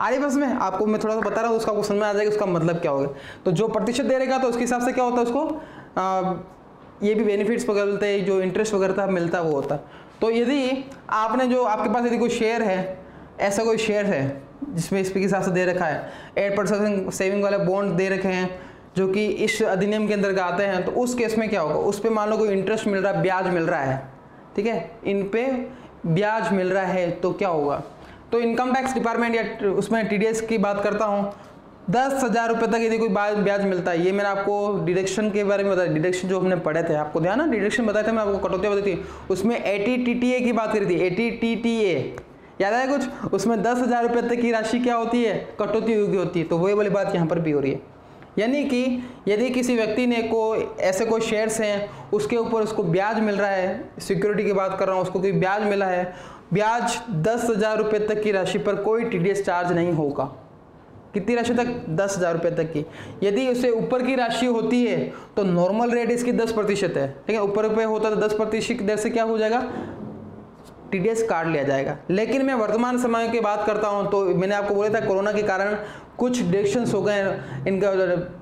आगे बस में आपको मैं थोड़ा सा बता रहा हूँ, उसका आपको समझ में आ जाएगा उसका मतलब क्या होगा। तो जो प्रतिशत दे रहेगा तो उसके हिसाब से क्या होता है, उसको ये भी बेनिफिट्स वगैरह मिलते हैं, जो इंटरेस्ट वगैरह मिलता है वो होता है। तो यदि आपने जो आपके पास यदि कोई शेयर है, ऐसा कोई शेयर है जिसमें इसके हिसाब से दे रखा है, 8% सेविंग वाले बॉन्ड दे रखे हैं जो कि इस अधिनियम के अंदर आते हैं, तो उस केस में क्या होगा, उस पर मान लो कोई इंटरेस्ट मिल रहा है, ब्याज मिल रहा है, ठीक है, इन पे ब्याज मिल रहा है, तो क्या होगा, तो इनकम टैक्स डिपार्टमेंट या उसमें टीडीएस की बात करता हूँ, 10,000 रुपये तक यदि कोई ब्याज मिलता है। ये मैंने आपको डिडक्शन के बारे में बताया, डिडक्शन जो हमने पढ़े थे, आपको ध्यान ना, डिडक्शन बताए थे, मैं आपको कटौती बताई थी, उसमें ATTTA की बात करी थी। ATTTA याद है कुछ, उसमें 10,000 रुपये तक की राशि क्या होती है, कटौती होती है। तो वही वाली बात यहाँ पर भी हो रही है, यानी कि यदि किसी व्यक्ति ने ऐसे कोई शेयर्स हैं, उसके ऊपर उसको ब्याज मिल रहा है, सिक्योरिटी की बात कर रहा हूँ, उसको कोई ब्याज मिला है, ब्याज 10,000 रुपये तक की राशि पर कोई टीडीएस चार्ज नहीं होगा। कितनी राशि तक, 10,000 रुपये तक की। यदि उससे ऊपर की राशि होती है तो नॉर्मल रेट इसकी 10% है, ठीक है, ऊपर पे होता है तो 10% की दर से क्या हो जाएगा, टीडीएस काट लिया जाएगा। लेकिन मैं वर्तमान समय की बात करता हूं, तो मैंने आपको बोला था कोरोना के कारण कुछ डिडक्शंस हो गए इनका,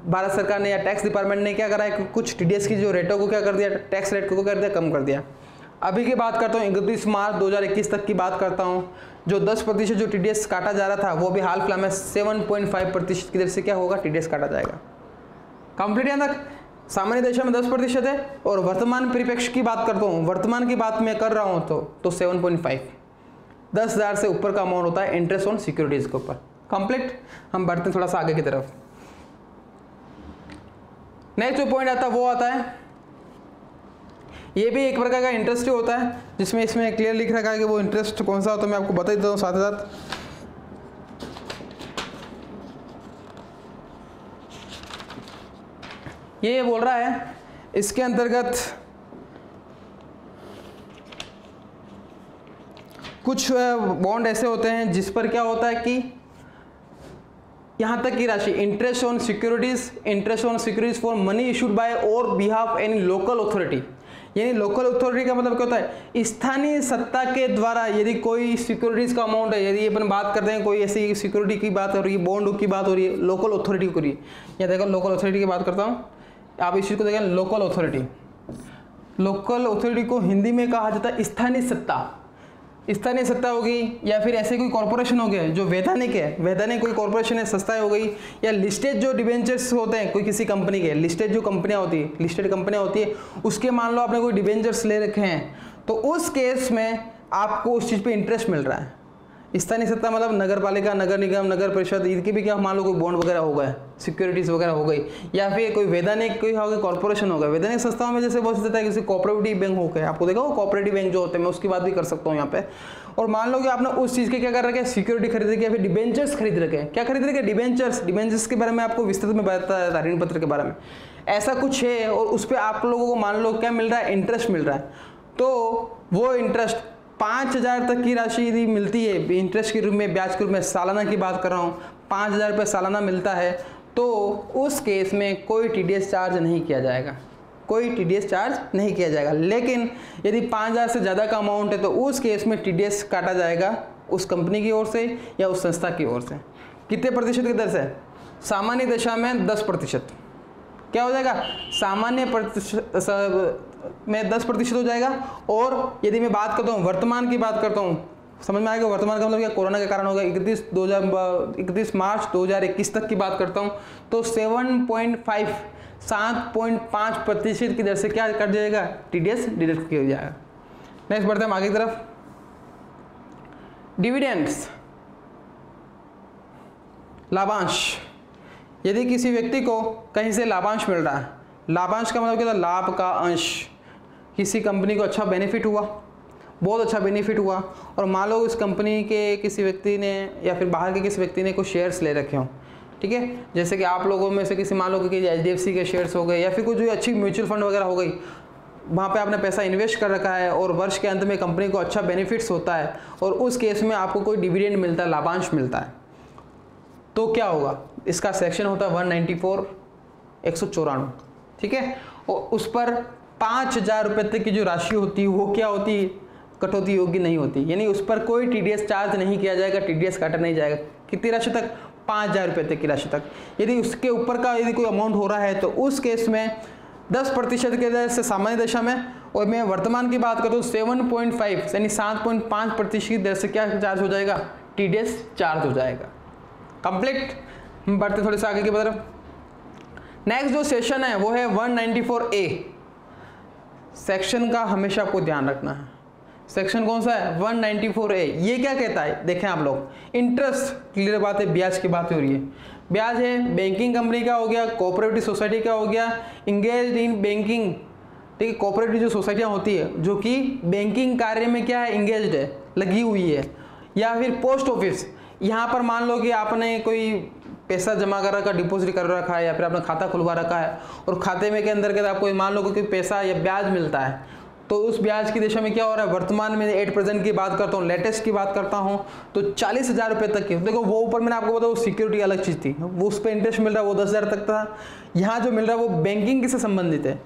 भारत सरकार ने या टैक्स डिपार्टमेंट ने क्या करा है, कुछ टीडीएस की जो रेटों को क्या कर दिया, टैक्स रेट को कर दिया, कम कर दिया। अभी की बात करता हूँ 31 मार्च 2021 तक की बात करता हूँ, जो 10% जो टीडीएस काटा जा रहा था वो भी हाल फिलहाल में 7.5% की दर से क्या होगा, टीडीएस काटा जाएगा। कंप्लीट यहाँ तक। सामान्य दशा में 10% है, और वर्तमान परिप्रेक्ष्य की बात करता हूँ, वर्तमान की बात मैं कर रहा हूँ तो 7.5, 10,000 से ऊपर का अमाउंट होता है इंटरेस्ट ऑन सिक्योरिटीज के ऊपर। कंप्लीट। हम बढ़ते हैं थोड़ा सा आगे की तरफ। नेक्स्ट जो पॉइंट आता है वो आता है, ये भी एक प्रकार का इंटरेस्ट होता है, जिसमें इसमें क्लियर लिख रखा है कि वो इंटरेस्ट कौन सा होता है, मैं आपको बता देता हूँ साथ ही साथ। ये बोल रहा है इसके अंतर्गत कुछ बॉन्ड ऐसे होते हैं जिस पर क्या होता है कि यहां तक की राशि interest on securities for money issued by और बिहाफ एनी लोकल अथॉरिटी, यानी लोकल अथॉरिटी का मतलब क्या होता है, स्थानीय सत्ता के द्वारा यदि कोई सिक्योरिटीज का अमाउंट है, यदि अपन बात करते हैं कोई ऐसी सिक्योरिटी की बात हो रही है, बॉन्ड की बात हो रही है, लोकल अथॉरिटी को रही है, या देखो लोकल अथॉरिटी की बात करता हूँ, आप इस चीज को देखें, लोकल अथॉरिटी को हिंदी में कहा जाता है स्थानीय सत्ता। स्थानीय सत्ता होगी, या फिर ऐसे कोई कॉर्पोरेशन हो गया जो वैधानिक है, वैधानिक कोई कॉर्पोरेशन है, संस्था हो गई, या लिस्टेड जो डिबेंचर्स होते हैं कोई किसी कंपनी के, लिस्टेड जो कंपनियां होती है, लिस्टेड कंपनियां होती है, उसके मान लो आपने कोई डिबेंचर्स ले रखे हैं, तो उस केस में आपको उस चीज़ पे इंटरेस्ट मिल रहा है। स्थानीय सत्ता मतलब नगर पालिका, नगर निगम, नगर परिषद, इनकी भी क्या मान लो कोई बॉन्ड वगैरह हो गए, सिक्योरिटीज वगैरह हो गई, या फिर कोई वैधानिक कोई हो गया कॉर्पोरेशन होगा। वैधानिक संस्थाओं में जैसे बहुत देता है किसी कोऑपरेटिव बैंक हो गया, आपको देखा वो कोऑपरेटिव बैंक जो होते हैं, मैं उसकी बात भी कर सकता हूँ यहाँ पे। और मान लो कि आपने उस चीज़ के क्या कर रखे हैं, सिक्योरिटी खरीद रखी है, फिर डिबेंचर्स खरीद रखे हैं। क्या खरीद रखे हैं? डिबेंचर्स। डिबेंचर्स के बारे में आपको विस्तृत में बताया था, ऋण पत्र के बारे में। ऐसा कुछ है और उस पर आप लोगों को मान लो क्या मिल रहा है, इंटरेस्ट मिल रहा है। तो वो इंटरेस्ट 5,000 तक की राशि यदि मिलती है इंटरेस्ट के रूप में, ब्याज के रूप में, सालाना की बात कर रहा हूँ, 5,000 रुपये सालाना मिलता है, तो उस केस में कोई टीडीएस चार्ज नहीं किया जाएगा, कोई टीडीएस चार्ज नहीं किया जाएगा। लेकिन यदि 5,000 से ज़्यादा का अमाउंट है तो उस केस में टीडीएस काटा जाएगा उस कंपनी की ओर से या उस संस्था की ओर से। कितने प्रतिशत की दर से? सामान्य दशा में 10%। क्या हो जाएगा? सामान्य में 10% हो जाएगा। और यदि मैं बात करता हूँ वर्तमान की बात करता हूँ, समझ में आएगा वर्तमान का मतलब क्या? कोरोना के कारण हो गया 31 मार्च 2021 तक की बात करता हूँ, तो 7.5% की दर से क्या कर जाएगा? टीडीएस डिडक्ट किया जाएगा। नेक्स्ट बढ़ते हैं हम आगे की तरफ। डिविडेंड्स, लाभांश। यदि किसी व्यक्ति को कहीं से लाभांश मिल रहा है, लाभांश का मतलब क्या था? लाभ का अंश। किसी कंपनी को अच्छा बेनिफिट हुआ, बहुत अच्छा बेनिफिट हुआ, और मान लो इस कंपनी के किसी व्यक्ति ने या फिर बाहर के किसी व्यक्ति ने कुछ शेयर्स ले रखे हों, ठीक है, जैसे कि आप लोगों में से किसी मान लो कि HDFC के शेयर्स हो गए या फिर कुछ जो अच्छी म्यूचुअल फंड वगैरह हो गई, वहाँ पे आपने पैसा इन्वेस्ट कर रखा है और वर्ष के अंत में कंपनी को अच्छा बेनिफिट्स होता है और उस केस में आपको कोई डिविडेंड मिलता है, लाभांश मिलता है, तो क्या होगा? इसका सेक्शन होता है 194 194, ठीक है। और उस पर 5,000 रुपये तक की जो राशि होती है वो क्या होती है? कटौती योग्य नहीं होती, यानी उस पर कोई टीडीएस चार्ज नहीं किया जाएगा, टीडीएस काटा नहीं जाएगा। कितनी राशि तक? 5,000 रुपये तक की राशि तक। यदि उसके ऊपर का यदि कोई अमाउंट हो रहा है तो उस केस में 10% के दर से सामान्य दशा में, और मैं वर्तमान की बात करूँ 7.5 यानी 7.5% की दर से क्या चार्ज हो जाएगा? टीडीएस चार्ज हो जाएगा। कंप्लीट। हम बढ़ते थोड़े से आगे की तरफ। नेक्स्ट जो सेशन है वो है 194A सेक्शन का, हमेशा आपको ध्यान रखना है। सेक्शन कौन सा है? 194A। ये क्या कहता है? देखें आप लोग, इंटरेस्ट, क्लियर बात है, ब्याज की बात हो रही है। ब्याज है बैंकिंग कंपनी का हो गया, कोऑपरेटिव सोसाइटी का हो गया, इंगेज इन बैंकिंग, ठीक है, कोऑपरेटिव जो सोसाइटियाँ होती है जो कि बैंकिंग कार्य में क्या है? इंगेज्ड है, लगी हुई है, या फिर पोस्ट ऑफिस। यहाँ पर मान लो कि आपने कोई पैसा जमा कर रखा, डिपॉजिट कर रखा है, या फिर आपने खाता खुलवा रखा है और खाते में के अंदर के आपको मान लो कोई पैसा या ब्याज मिलता है, तो उस ब्याज की दिशा में क्या हो रहा है? वर्तमान में 8% की बात करता हूँ, लेटेस्ट की बात करता हूँ, तो 40,000 रुपये तक की। देखो वो ऊपर मैंने आपको बताया वो सिक्योरिटी अलग चीज़ थी, वो उस पर इंटरेस्ट मिल रहा है, वो 10,000 तक था। यहाँ जो मिल रहा है वो बैंकिंग से संबंधित है।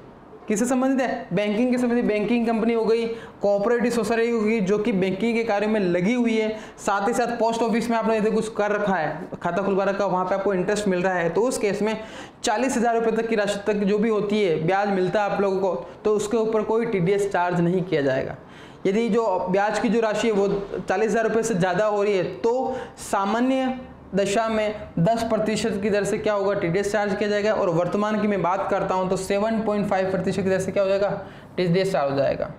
किससे संबंधित है? बैंकिंग के संबंधित। बैंकिंग कंपनी हो गई, कोऑपरेटिव सोसाइटी हो गई जो कि बैंकिंग के कार्य में लगी हुई है, साथ ही साथ पोस्ट ऑफिस में आपने यदि कुछ कर रखा है, खाता खुलवा रखा है, वहाँ पे आपको इंटरेस्ट मिल रहा है, तो उस केस में 40,000 रुपये तक की राशि तक जो भी होती है ब्याज मिलता है आप लोगों को, तो उसके ऊपर कोई टीडीएस चार्ज नहीं किया जाएगा। यदि जो ब्याज की जो राशि है वो 40,000 रुपये से ज़्यादा हो रही है तो सामान्य दशा में 10% की दर से क्या होगा? टीडीएस चार्ज किया जाएगा। और वर्तमान की मैं बात करता हूं तो 7.5% की दर से क्या हो जाएगा? टीडीएस चार्ज हो जाएगा।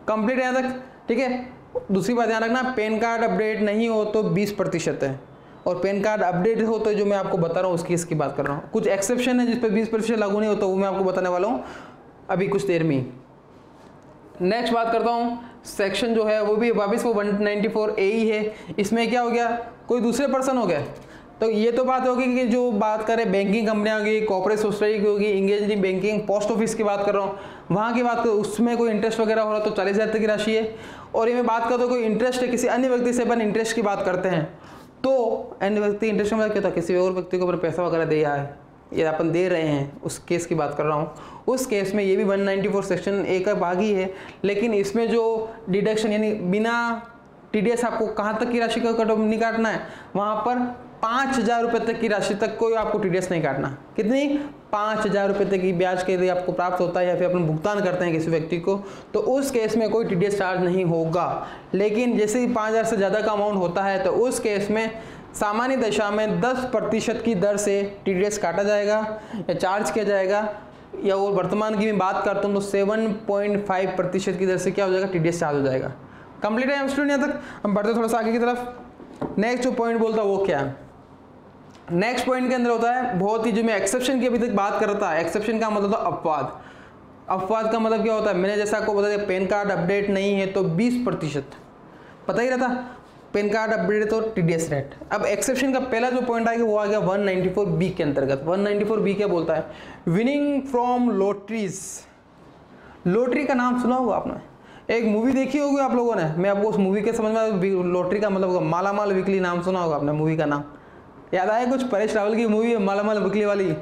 कंप्लीट यहाँ तक, ठीक है। दूसरी बात ध्यान रखना, पैन कार्ड अपडेट नहीं हो तो 20% है, और पैन कार्ड अपडेट हो तो जो मैं आपको बता रहा हूँ उसकी इसकी बात कर रहा हूँ। कुछ एक्सेप्शन है जिस पर 20% लागू नहीं होता, वो मैं आपको बताने वाला हूँ अभी कुछ देर में। नेक्स्ट बात करता हूँ, सेक्शन जो है वो भी वापिस वो 194A ही है। इसमें क्या हो गया? कोई दूसरे पर्सन हो गया, तो ये तो बात होगी कि जो बात करें बैंकिंग कंपनियां होगी, कॉर्पोरेट सोसाइटी की होगी, engage in banking, post office की बात कर रहा हूँ, वहाँ की बात करो, उसमें कोई इंटरेस्ट वगैरह हो रहा तो 40,000 तक की राशि है। और ये मैं बात करता हूँ कोई इंटरेस्ट है, किसी अन्य व्यक्ति से अपन इंटरेस्ट की बात करते हैं, तो अन्य व्यक्ति इंटरेस्ट में क्या होता है? किसी और व्यक्ति को अपन पैसा वगैरह दिया है या अपन दे रहे हैं, उस केस की बात कर रहा हूँ। उस केस में ये भी 194 सेक्शन A का भाग ही है, लेकिन इसमें जो डिडक्शन यानी बिना टीडीएस आपको कहाँ तक की राशि का कट नहीं काटना है, वहाँ पर 5,000 रुपये तक की राशि तक कोई आपको टीडीएस नहीं काटना। कितनी? 5,000 रुपये तक की ब्याज के यदि आपको प्राप्त होता है या फिर अपन भुगतान करते हैं किसी व्यक्ति को, तो उस केस में कोई टीडीएस चार्ज नहीं होगा। लेकिन जैसे ही 5,000 से ज़्यादा का अमाउंट होता है तो उस केस में सामान्य दशा में 10% की दर से टीडीएस काटा जाएगा या चार्ज किया जाएगा, या वो वर्तमान की मैं बात करता हूँ तो 7.5% की दर से क्या हो जाएगा? टीडीएस चार्ज हो जाएगा। कंप्लीट है स्टूडेंट? यहाँ तक हम बढ़ते थोड़ा सा आगे की तरफ। नेक्स्ट जो पॉइंट बोलता है वो क्या है? नेक्स्ट पॉइंट के अंदर होता है बहुत ही, जो मैं एक्सेप्शन की अभी तक बात कर रहा था, एक्सेप्शन का मतलब था अपवाद। अपवाद का मतलब क्या होता है? मैंने जैसा आपको बता दिया, पैन कार्ड अपडेट नहीं है तो 20%, पता ही रहता, पैन कार्ड अपडेट है तो टीडीएस रेट। अब एक्सेप्शन का पहला जो पॉइंट आएगा वो आ गया 194B के अंतर्गत। 194B क्या बोलता है? Winning from lotteries. लॉटरी का नाम सुना होगा आपने, एक मूवी देखी होगी आप लोगों ने, मैं आपको उस मूवी के समझ में, लॉटरी का मतलब होगा मालामाल वीकली, नाम सुना होगा आपने मूवी का नाम? याद आया कुछ? परेश रावल की मूवी है मालामाल वीकली वाली,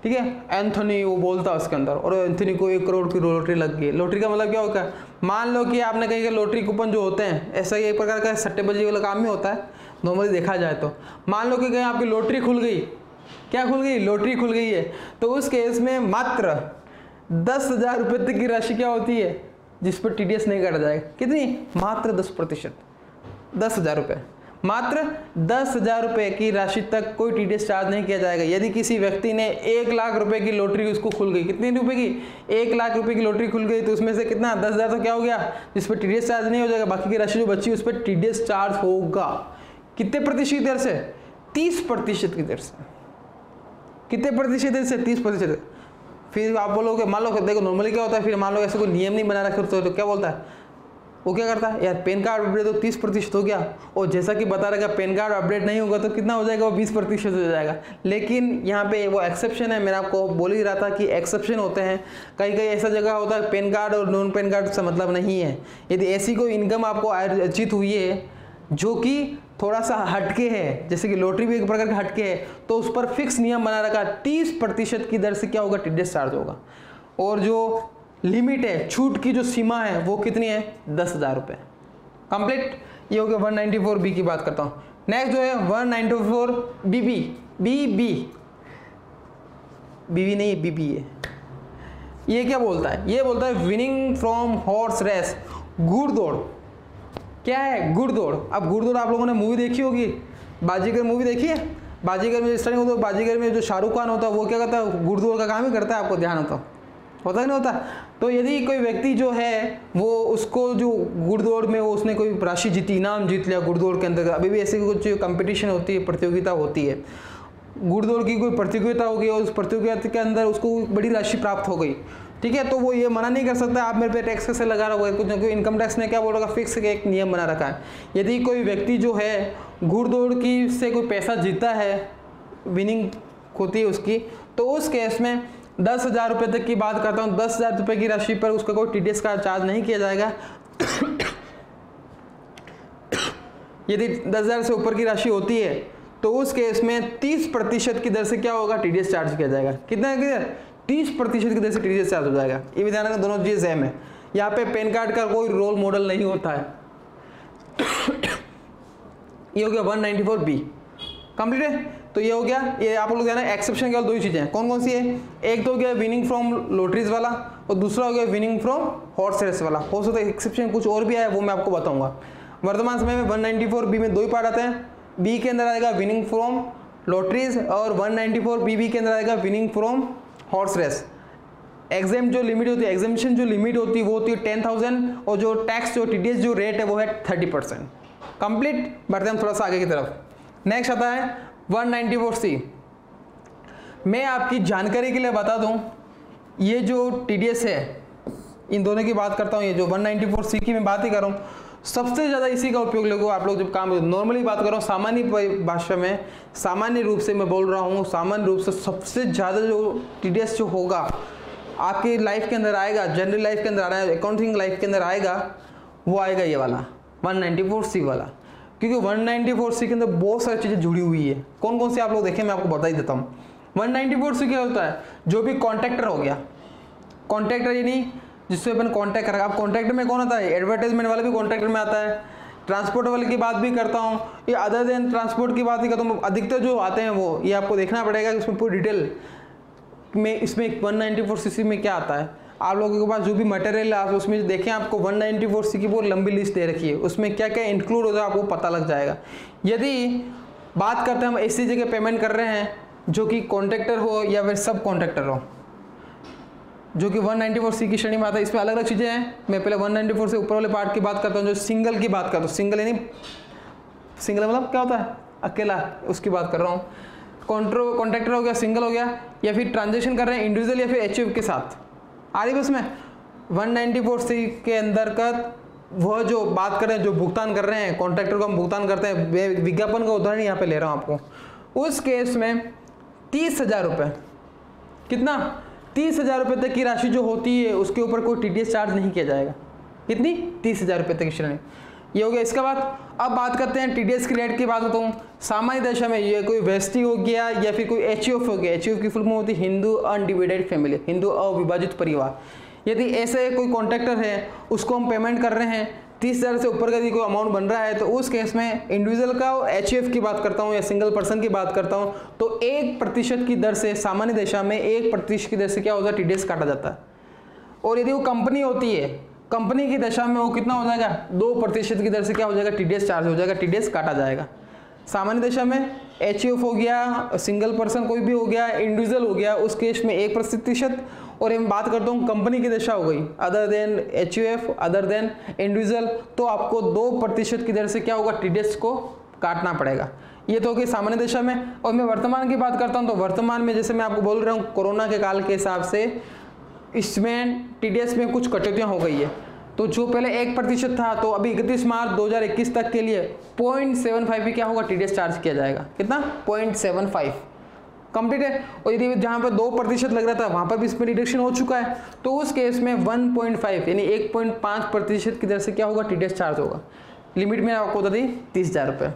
ठीक है? एंथनी वो बोलता है उसके अंदर, और एंथनी को 1 करोड़ की लॉटरी लग गई। लॉटरी का मतलब क्या होता है? मान लो कि आपने कहीं के लॉटरी कूपन जो होते हैं, ऐसा ही एक प्रकार का सट्टेबाजी वाला काम ही होता है नॉर्मली देखा जाए तो। मान लो कि कहीं आपकी लॉटरी खुल गई, क्या खुल गई? लॉटरी खुल गई है, तो उस केस में मात्र 10,000 रुपये तक की राशि क्या होती है जिस पर टीडीएस नहीं काटा जाएगा। कितनी? मात्र 10%, 10,000 रुपये। मात्र 10,000 रुपये की राशि तक कोई टीडीएस चार्ज नहीं किया जाएगा। यदि किसी व्यक्ति ने 1 लाख रुपए की लॉटरी उसको खुल गई, कितने रुपए की? 1 लाख रुपए की लॉटरी खुल गई, तो उसमें से कितना? 10,000 तो क्या हो गया जिस पर टीडीएस चार्ज नहीं हो जाएगा, बाकी की राशि जो बची उस पर टीडीएस चार्ज होगा। कितने प्रतिशत दर से? 30% की दर से। कितने प्रतिशत दर से? 30%। फिर आप बोलोगे, मान लो देखो नॉर्मली क्या होता है, फिर मान लो ऐसे कोई नियम नहीं बना रखा तो क्या बोलता है वो? क्या करता है यार, पैन कार्ड अपडेट तो 30% हो गया, और जैसा कि बता रहा है पैन कार्ड अपडेट नहीं होगा तो कितना हो जाएगा? वो 20% हो जाएगा। लेकिन यहाँ पे वो एक्सेप्शन है, मैंने आपको बोल ही रहा था कि एक्सेप्शन होते हैं। कहीं कहीं ऐसा जगह होता है पैन कार्ड और नॉन पैन कार्ड से मतलब नहीं है। यदि ऐसी कोई इनकम आपको अर्जित हुई है जो कि थोड़ा सा हटके है, जैसे कि लॉटरी भी एक प्रकार का हटके है, तो उस पर फिक्स नियम बना रखा, 30% की दर से क्या होगा? टीडीएस चार्ज होगा। और जो लिमिट है, छूट की जो सीमा है वो कितनी है? 10,000 रुपये। कंप्लीट। ये हो गया 194B की बात करता हूँ। नेक्स्ट जो है 194BB। बीबी नहीं है, बीबी है। ये क्या बोलता है? ये बोलता है विनिंग फ्रॉम हॉर्स रेस, घुड़दौड़। क्या है? घुड़दौड़। अब घुड़दौड़ आप लोगों ने मूवी देखी होगी, बाजीगर मूवी देखी है? बाजीगर में स्टार्टिंग होता है, बाजीगर में जो शाहरुख खान होता है वो क्या करता है? घुड़दौड़ का काम ही करता है, आपको ध्यान होता ही नहीं होता। तो यदि कोई व्यक्ति जो है वो उसको जो घुड़दौड़ में वो उसने कोई राशि जीती, इनाम जीत लिया घुड़दौड़ के अंदर, अभी भी ऐसी कुछ कंपटीशन होती है, प्रतियोगिता होती है, घुड़दौड़ की कोई प्रतियोगिता होगी और उस प्रतियोगिता के अंदर उसको बड़ी राशि प्राप्त हो गई, ठीक है? तो वो ये मना नहीं कर सकता आप मेरे पे टैक्स कैसे लगा रहा होगा, कुछ ना कुछ इनकम टैक्स ने क्या बोल रखा, फिक्स एक नियम बना रखा है। यदि कोई व्यक्ति जो है घुड़दौड़ की से कोई पैसा जीता है, विनिंग होती है उसकी, तो उस केस में 10,000 रुपये तक की बात करता हूँ, 10,000 रुपये की राशि पर उसका कोई टीडीएस का चार्ज नहीं किया जाएगा। यदि 10,000 से ऊपर की राशि होती है तो उस केस में 30% की दर से क्या होगा? टीडीएस चार्ज किया जाएगा। कितना है? 30% की दर से टीडीएस चार्ज हो जाएगा। ये भी ध्यान रखना, दोनों चीज़ सेम है। यहाँ पे पैन कार्ड का कोई रोल मॉडल नहीं होता है। ये हो गया 194B। कंप्लीट है? तो ये हो गया, ये आप लोग जाना एक्सेप्शन केवल 2 ही चीज़ें हैं। कौन कौन सी है? एक तो हो गया विनिंग फ्रॉम लॉटरीज वाला, और दूसरा हो गया विनिंग फ्रॉम हॉर्स रेस वाला। हो सकता है एक्सेप्शन कुछ और भी आया, वो मैं आपको बताऊंगा। वर्तमान समय में 194B में 2 ही पार्ट आते हैं। बी के अंदर आएगा विनिंग फ्रॉम लॉटरीज, और 194BB के अंदर आएगा winning from horse race. Exam जो लिमिट होती है, एग्जामिशन जो लिमिट होती है वो होती है 10,000, और जो टैक्स जो टीडीएस जो रेट है वो है 30%। कंप्लीट। बढ़ते हैं थोड़ा सा आगे की तरफ। नेक्स्ट आता है 194C। मैं आपकी जानकारी के लिए बता दूं, ये जो टीडीएस है, इन दोनों की बात करता हूं, ये जो 194C की मैं बात ही कर रहा हूं, सबसे ज़्यादा इसी का उपयोग लोगों आप लोग जब काम, नॉर्मली बात कर रहा हूँ सामान्य भाषा में, सामान्य रूप से मैं बोल रहा हूँ, सामान्य रूप से सबसे ज़्यादा जो टीडीएस जो होगा आपकी लाइफ के अंदर आएगा, जनरल लाइफ के अंदर आ रहा है, अकाउंटिंग लाइफ के अंदर आएगा, वो आएगा ये वाला 194C वाला। क्योंकि 194C के अंदर बहुत सारी चीज़ें जुड़ी हुई है। कौन कौन सी आप लोग देखें, मैं आपको बता ही देता हूँ। 194C क्या होता है? जो भी कॉन्ट्रैक्टर हो गया, कॉन्ट्रैक्टर यानी जिससे अपन कॉन्टैक्ट करेगा। अब कॉन्ट्रैक्टर में कौन आता है? एडवर्टाइजमेंट वाला भी कॉन्ट्रैक्टर में आता है, ट्रांसपोर्ट वाले की बात भी करता हूँ, या अदर देन ट्रांसपोर्ट की बात ही करता हूँ। अधिकतर जो आते हैं वो ये आपको देखना पड़ेगा कि उसमें पूरी डिटेल में इसमें 194 सीसी में क्या आता है। आप लोगों के पास जो भी मटेरियल है आप उसमें देखें, आपको 194 सीसी की बहुत लंबी लिस्ट दे रखी है, उसमें क्या क्या इंक्लूड होता है आपको पता लग जाएगा। यदि बात करते हैं हम ऐसी जगह पेमेंट कर रहे हैं जो कि कॉन्ट्रैक्टर हो या फिर सब कॉन्ट्रैक्टर हो, जो कि 194 सी की श्रेणी में आता है। इसमें अलग अलग चीज़ें हैं। मैं पहले 194 से ऊपर वाले पार्ट की बात करता हूँ, जो सिंगल की बात करता हूँ। सिंगल यानी सिंगल मतलब क्या होता है, अकेला, उसकी बात कर रहा हूँ। कॉन्ट्रैक्टर हो गया, सिंगल हो गया, या फिर ट्रांजेक्शन कर रहे हैं इंडिविजुअल या फिर एचयूएफ के साथ। आ रही है उसमें 194 सी के अंतर्गत वह जो बात कर रहे हैं, जो भुगतान कर रहे हैं, कॉन्ट्रैक्टर को हम भुगतान करते हैं, विज्ञापन का उदाहरण यहाँ पे ले रहा हूँ आपको। उस केस में 30,000 रुपये, कितना, 30,000 रुपये तक की राशि जो होती है उसके ऊपर कोई टीडीएस चार्ज नहीं किया जाएगा। कितनी, 30,000 रुपये तक की श्रेणी, ये हो गया। इसके बाद अब बात करते हैं टीडीएस की रेट की बात होता हूँ। सामान्य दशा में ये कोई वेस्टी हो गया या फिर कोई एचयूएफ हो गया। एचयूएफ की फुल फॉर्म होती है हिंदू अनडिवाइडेड फैमिली, हिंदू अविभाजित परिवार। यदि ऐसे कोई कॉन्ट्रैक्टर है उसको हम पेमेंट कर रहे हैं 30,000 से ऊपर का यदि कोई अमाउंट बन रहा है, तो उस केस में इंडिविजुअल का एचयूएफ की बात करता हूँ या सिंगल पर्सन की बात करता हूँ, तो 1% की दर से, सामान्य दशा में 1% की दर से क्या होता है, टीडीएस काटा जाता है। और यदि वो कंपनी होती है, कंपनी की दशा में वो कितना हो जाएगा, 2% की दर से क्या हो जाएगा, टीडीएस चार्ज हो जाएगा, टीडीएस काटा जाएगा। सामान्य दशा में एचयूएफ हो गया, सिंगल पर्सन कोई भी हो गया, इंडिविजुअल हो गया, उस केस में 1%। और हम बात करता हूँ कंपनी की दशा हो गई, other than HUF, other than individual, तो आपको 2% की दर से क्या होगा, टीडीएस को काटना पड़ेगा। ये तो होगी सामान्य दशा में। और मैं वर्तमान की बात करता हूँ, तो वर्तमान में जैसे मैं आपको बोल रहा हूँ, कोरोना के काल के हिसाब से इसमें टीडीएस में कुछ कटौतियाँ हो गई है। तो जो पहले 1% था, तो अभी 31 मार्च 2021 तक के लिए 0.75 ही क्या होगा, टीडीएस चार्ज किया जाएगा। कितना, 0.75 कंप्लीट है। और यदि जहाँ पर 2% लग रहा था वहाँ पर भी इसमें रिडक्शन हो चुका है, तो उस केस में 1.5 यानी 1.5% की दर से क्या होगा, टीडीएस चार्ज होगा। लिमिट में आपको बता दी 30,000 रुपये।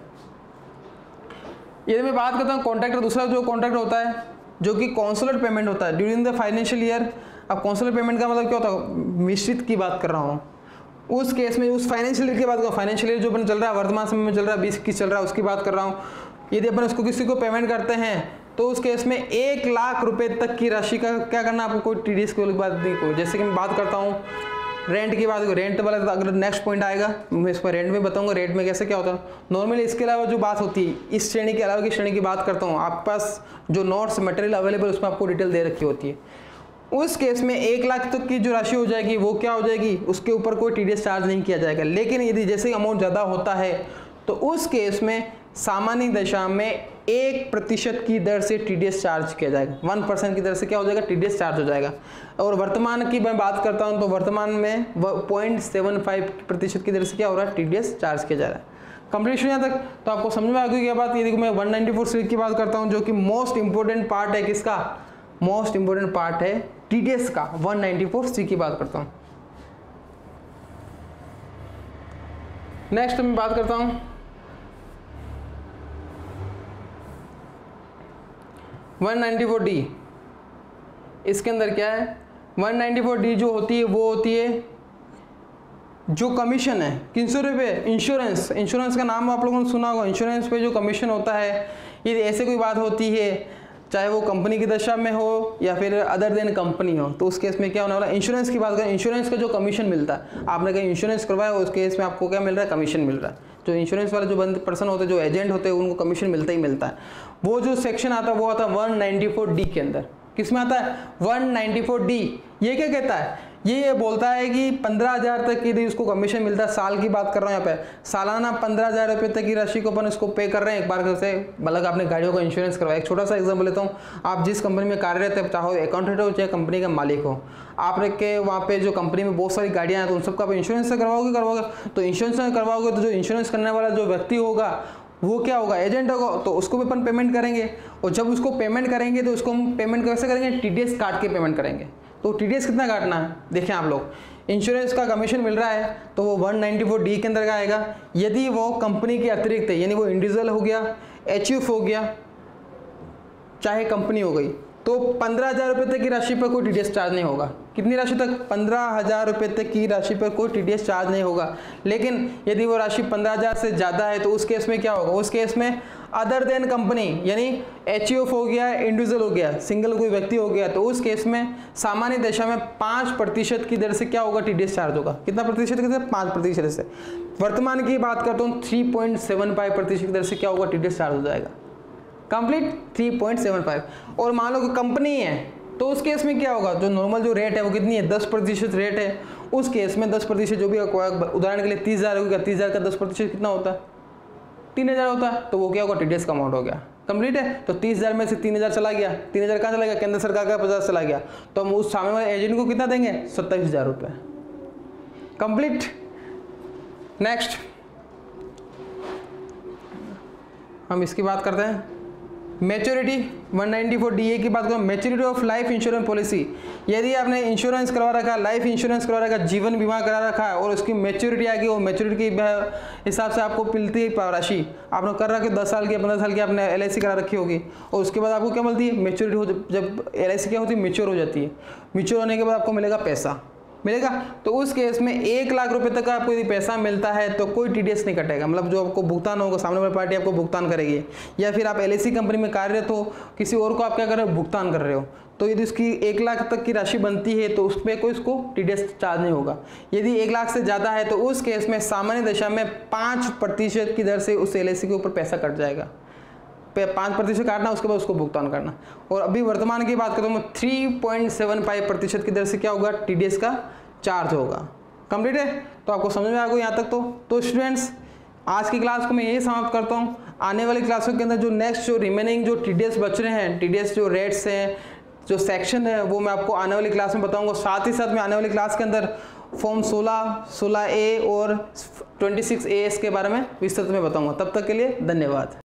यदि मैं बात करता हूँ कॉन्ट्रैक्टर, दूसरा जो कॉन्ट्रैक्ट होता है जो कि कॉन्सुलर पेमेंट होता है ड्यूरिंग द फाइनेंशियल ईयर। अब कॉन्सुलर पेमेंट का मतलब क्या होता है, मिश्रित की बात कर रहा हूँ। उस केस में उस फाइनेंशियल ईयर की बात कर, फाइनेंशियल ईयर जो अपन चल रहा है, वर्तमान समय में चल रहा है, 2021 चल रहा है, उसकी बात कर रहा हूँ। यदि अपन उसको किसी को पेमेंट करते हैं तो उस केस में 1 लाख रुपए तक की राशि का क्या करना, आपको कोई टीडीएस की बात नहीं। को जैसे कि मैं बात करता हूँ रेंट की बात, रेंट वाला तो अगर नेक्स्ट पॉइंट आएगा मैं इसमें रेंट में बताऊंगा, रेंट में कैसे क्या होता है नॉर्मली। इसके अलावा जो बात होती है, इस श्रेणी के अलावा की श्रेणी की बात करता हूँ, आपके पास जो नोट्स मटेरियल अवेलेबल उसमें आपको डिटेल दे रखी होती है। उस केस में 1 लाख तक की जो राशि हो जाएगी वो क्या हो जाएगी, उसके ऊपर कोई टीडीएस चार्ज नहीं किया जाएगा। लेकिन यदि जैसे अमाउंट ज़्यादा होता है तो उस केस में सामान्य दशा में 1% की दर से टीडीएस चार्ज किया जाएगा। 1% की दर से क्या हो जाएगा, टीडीएस चार्ज हो जाएगा। और वर्तमान की मैं बात करता हूं तो वर्तमान में 0.75% की दर से क्या हो रहा है, टीडीएस चार्ज किया जा रहा है। कंप्लीट यहाँ तक तो आपको समझ में आ गई क्या बात। यदि मैं 194 सीरीज की बात करता हूँ जो कि मोस्ट इंपॉर्टेंट पार्ट है, किसका, मोस्ट इंपॉर्टेंट पार्ट है टीडीएस का, 194 सी की बात करता हूँ। नेक्स्ट मैं बात करता हूँ 194 डी। इसके अंदर क्या है, 194 डी जो होती है वो होती है जो कमीशन है किन पे, इंश्योरेंस। इंश्योरेंस का नाम आप लोगों ने सुना होगा, इंश्योरेंस पे जो कमीशन होता है। यदि ऐसे कोई बात होती है, चाहे वो कंपनी की दशा में हो या फिर अदर देन कंपनी हो, तो उस केस में क्या होने वाला, इंश्योरेंस की बात करें, इंश्योरेंस का जो कमीशन मिलता है, आपने कहीं इंश्योरेंस करवाया उस केस में आपको क्या मिल रहा है, कमीशन मिल रहा है। जो इंश्योरेंस वाले जो पर्सन होते हैं, जो एजेंट होते हैं, उनको कमीशन मिलता ही मिलता है। वो जो सेक्शन आता है वो आता है 194 डी के अंदर। किस में आता है, 194 डी। ये क्या कहता है, ये बोलता है कि 15,000 तक की उसको कमीशन मिलता है। साल की बात कर रहा हूँ यहाँ पे, सालाना 15,000 रुपये तक की राशि को अपन उसको पे कर रहे हैं एक बार से। मतलब आपने गाड़ियों का इंश्योरेंस करवाया। एक छोटा सा एग्जाम्पल लेता हूँ, आप जिस कंपनी में कार्यरत है, चाहे अकाउंटेंट हो चाहे कंपनी का मालिक हो, आपके वहाँ पे जो कंपनी में बहुत सारी गाड़ियाँ हैं तो उन सबका आप इंश्योरेंस से करवाओगे। तो इंश्योरेंस से करवाओगे तो जो इंश्योरेंस करने वाला जो व्यक्ति होगा वो क्या होगा, एजेंट होगा, तो उसको भी अपन पेमेंट करेंगे। और जब उसको पेमेंट करेंगे तो उसको हम पेमेंट कैसे करेंगे, टीडीएस काट के पेमेंट करेंगे। तो टीडीएस कितना काटना है, देखें आप लोग, इंश्योरेंस का कमीशन मिल रहा है तो वो 194 डी के अंदर का आएगा। यदि वो कंपनी के अतिरिक्त है, यानी वो इंडिविजुअल हो गया, एचयूएफ हो गया, चाहे कंपनी हो गई, तो 15,000 रुपये तक की राशि पर कोई टीडीएस चार्ज नहीं होगा। कितनी राशि तक? 15,000 रुपये तक की राशि पर कोई TDS चार्ज नहीं होगा। लेकिन यदि वो राशि 15,000 से ज़्यादा है तो उस केस में क्या होगा? उस केस में अदर देन कंपनी यानी HUF हो गया, इंडिविजुअल हो गया, सिंगल कोई व्यक्ति हो गया, तो उस केस में सामान्य दशा में 5% की दर से क्या होगा? TDS चार्ज होगा। कितना प्रतिशत? 5% से। वर्तमान की बात करता हूँ 3.75% की दर से क्या होगा? TDS चार्ज हो जाएगा। कंप्लीट 3.75। और मान लो कि कंपनी है तो उस केस में क्या होगा? जो नॉर्मल जो रेट है वो कितनी है? 10% रेट है। उस केस में 10% जो भी, उदाहरण के लिए 30,000 होगा, 30,000 का 10% कितना होता है? 3,000 होता है। तो वो क्या होगा? TDS का अमाउंट हो गया। कंप्लीट है। तो 30,000 में से 3,000 चला गया। 3,000 कहाँ चला गया? केंद्र सरकार का 50 चला गया। तो हम उस सामने वाले एजेंट को कितना देंगे? 27,000 रुपये। कंप्लीट। नेक्स्ट हम इसकी बात करते हैं मैच्योरिटी 194 DA की बात करो। Maturity of life insurance policy. यदि आपने इंश्योरेंस करवा रखा है, लाइफ इंश्योरेंस करवा रखा है, जीवन बीमा करा रखा है और उसकी मैच्योरिटी आ गई, वो मैच्योरिटी के हिसाब से आपको मिलती है राशि। आपने कर रखा है 10 साल की, 15 साल की आपने LIC करा रखी होगी और उसके बाद आपको क्या मिलती है? मैच्योरिटी हो। जब LIC क्या होती है? मैच्योर हो जाती है। मैच्योर होने के बाद आपको मिलेगा पैसा, मिलेगा। तो उस केस में 1 लाख रुपए तक आपको यदि पैसा मिलता है तो कोई TDS नहीं कटेगा। मतलब जो आपको भुगतान होगा सामने वाली पार्टी आपको भुगतान करेगी। या फिर आप LIC कंपनी में कार्यरत हो, किसी और को आप क्या कर रहे हो? भुगतान कर रहे हो, तो यदि उसकी 1 लाख तक की राशि बनती है तो उस पर कोई उसको TDS चार्ज नहीं होगा। यदि 1 लाख से ज़्यादा है तो उस केस में सामान्य दशा में 5% की दर से उस LIC के ऊपर पैसा कट जाएगा। 5% काटना, उसके बाद उसको भुगतान करना। और अभी वर्तमान की बात करूँ मैं 3.75% की दर से क्या होगा? TDS का चार्ज होगा। कंप्लीट है। तो आपको समझ में आ गया यहाँ तक? तो स्टूडेंट्स आज की क्लास को मैं यही समाप्त करता हूँ। आने वाली क्लासों के अंदर जो नेक्स्ट जो रिमेनिंग जो TDS बच रहे हैं, TDS जो रेट्स हैं, जो सेक्शन है, वो मैं आपको आने वाली क्लास में बताऊंगा। साथ ही साथ मैं आने वाली क्लास के अंदर फॉर्म 16, 16A और 26AS के बारे में विस्तृत में बताऊंगा। तब तक के लिए धन्यवाद।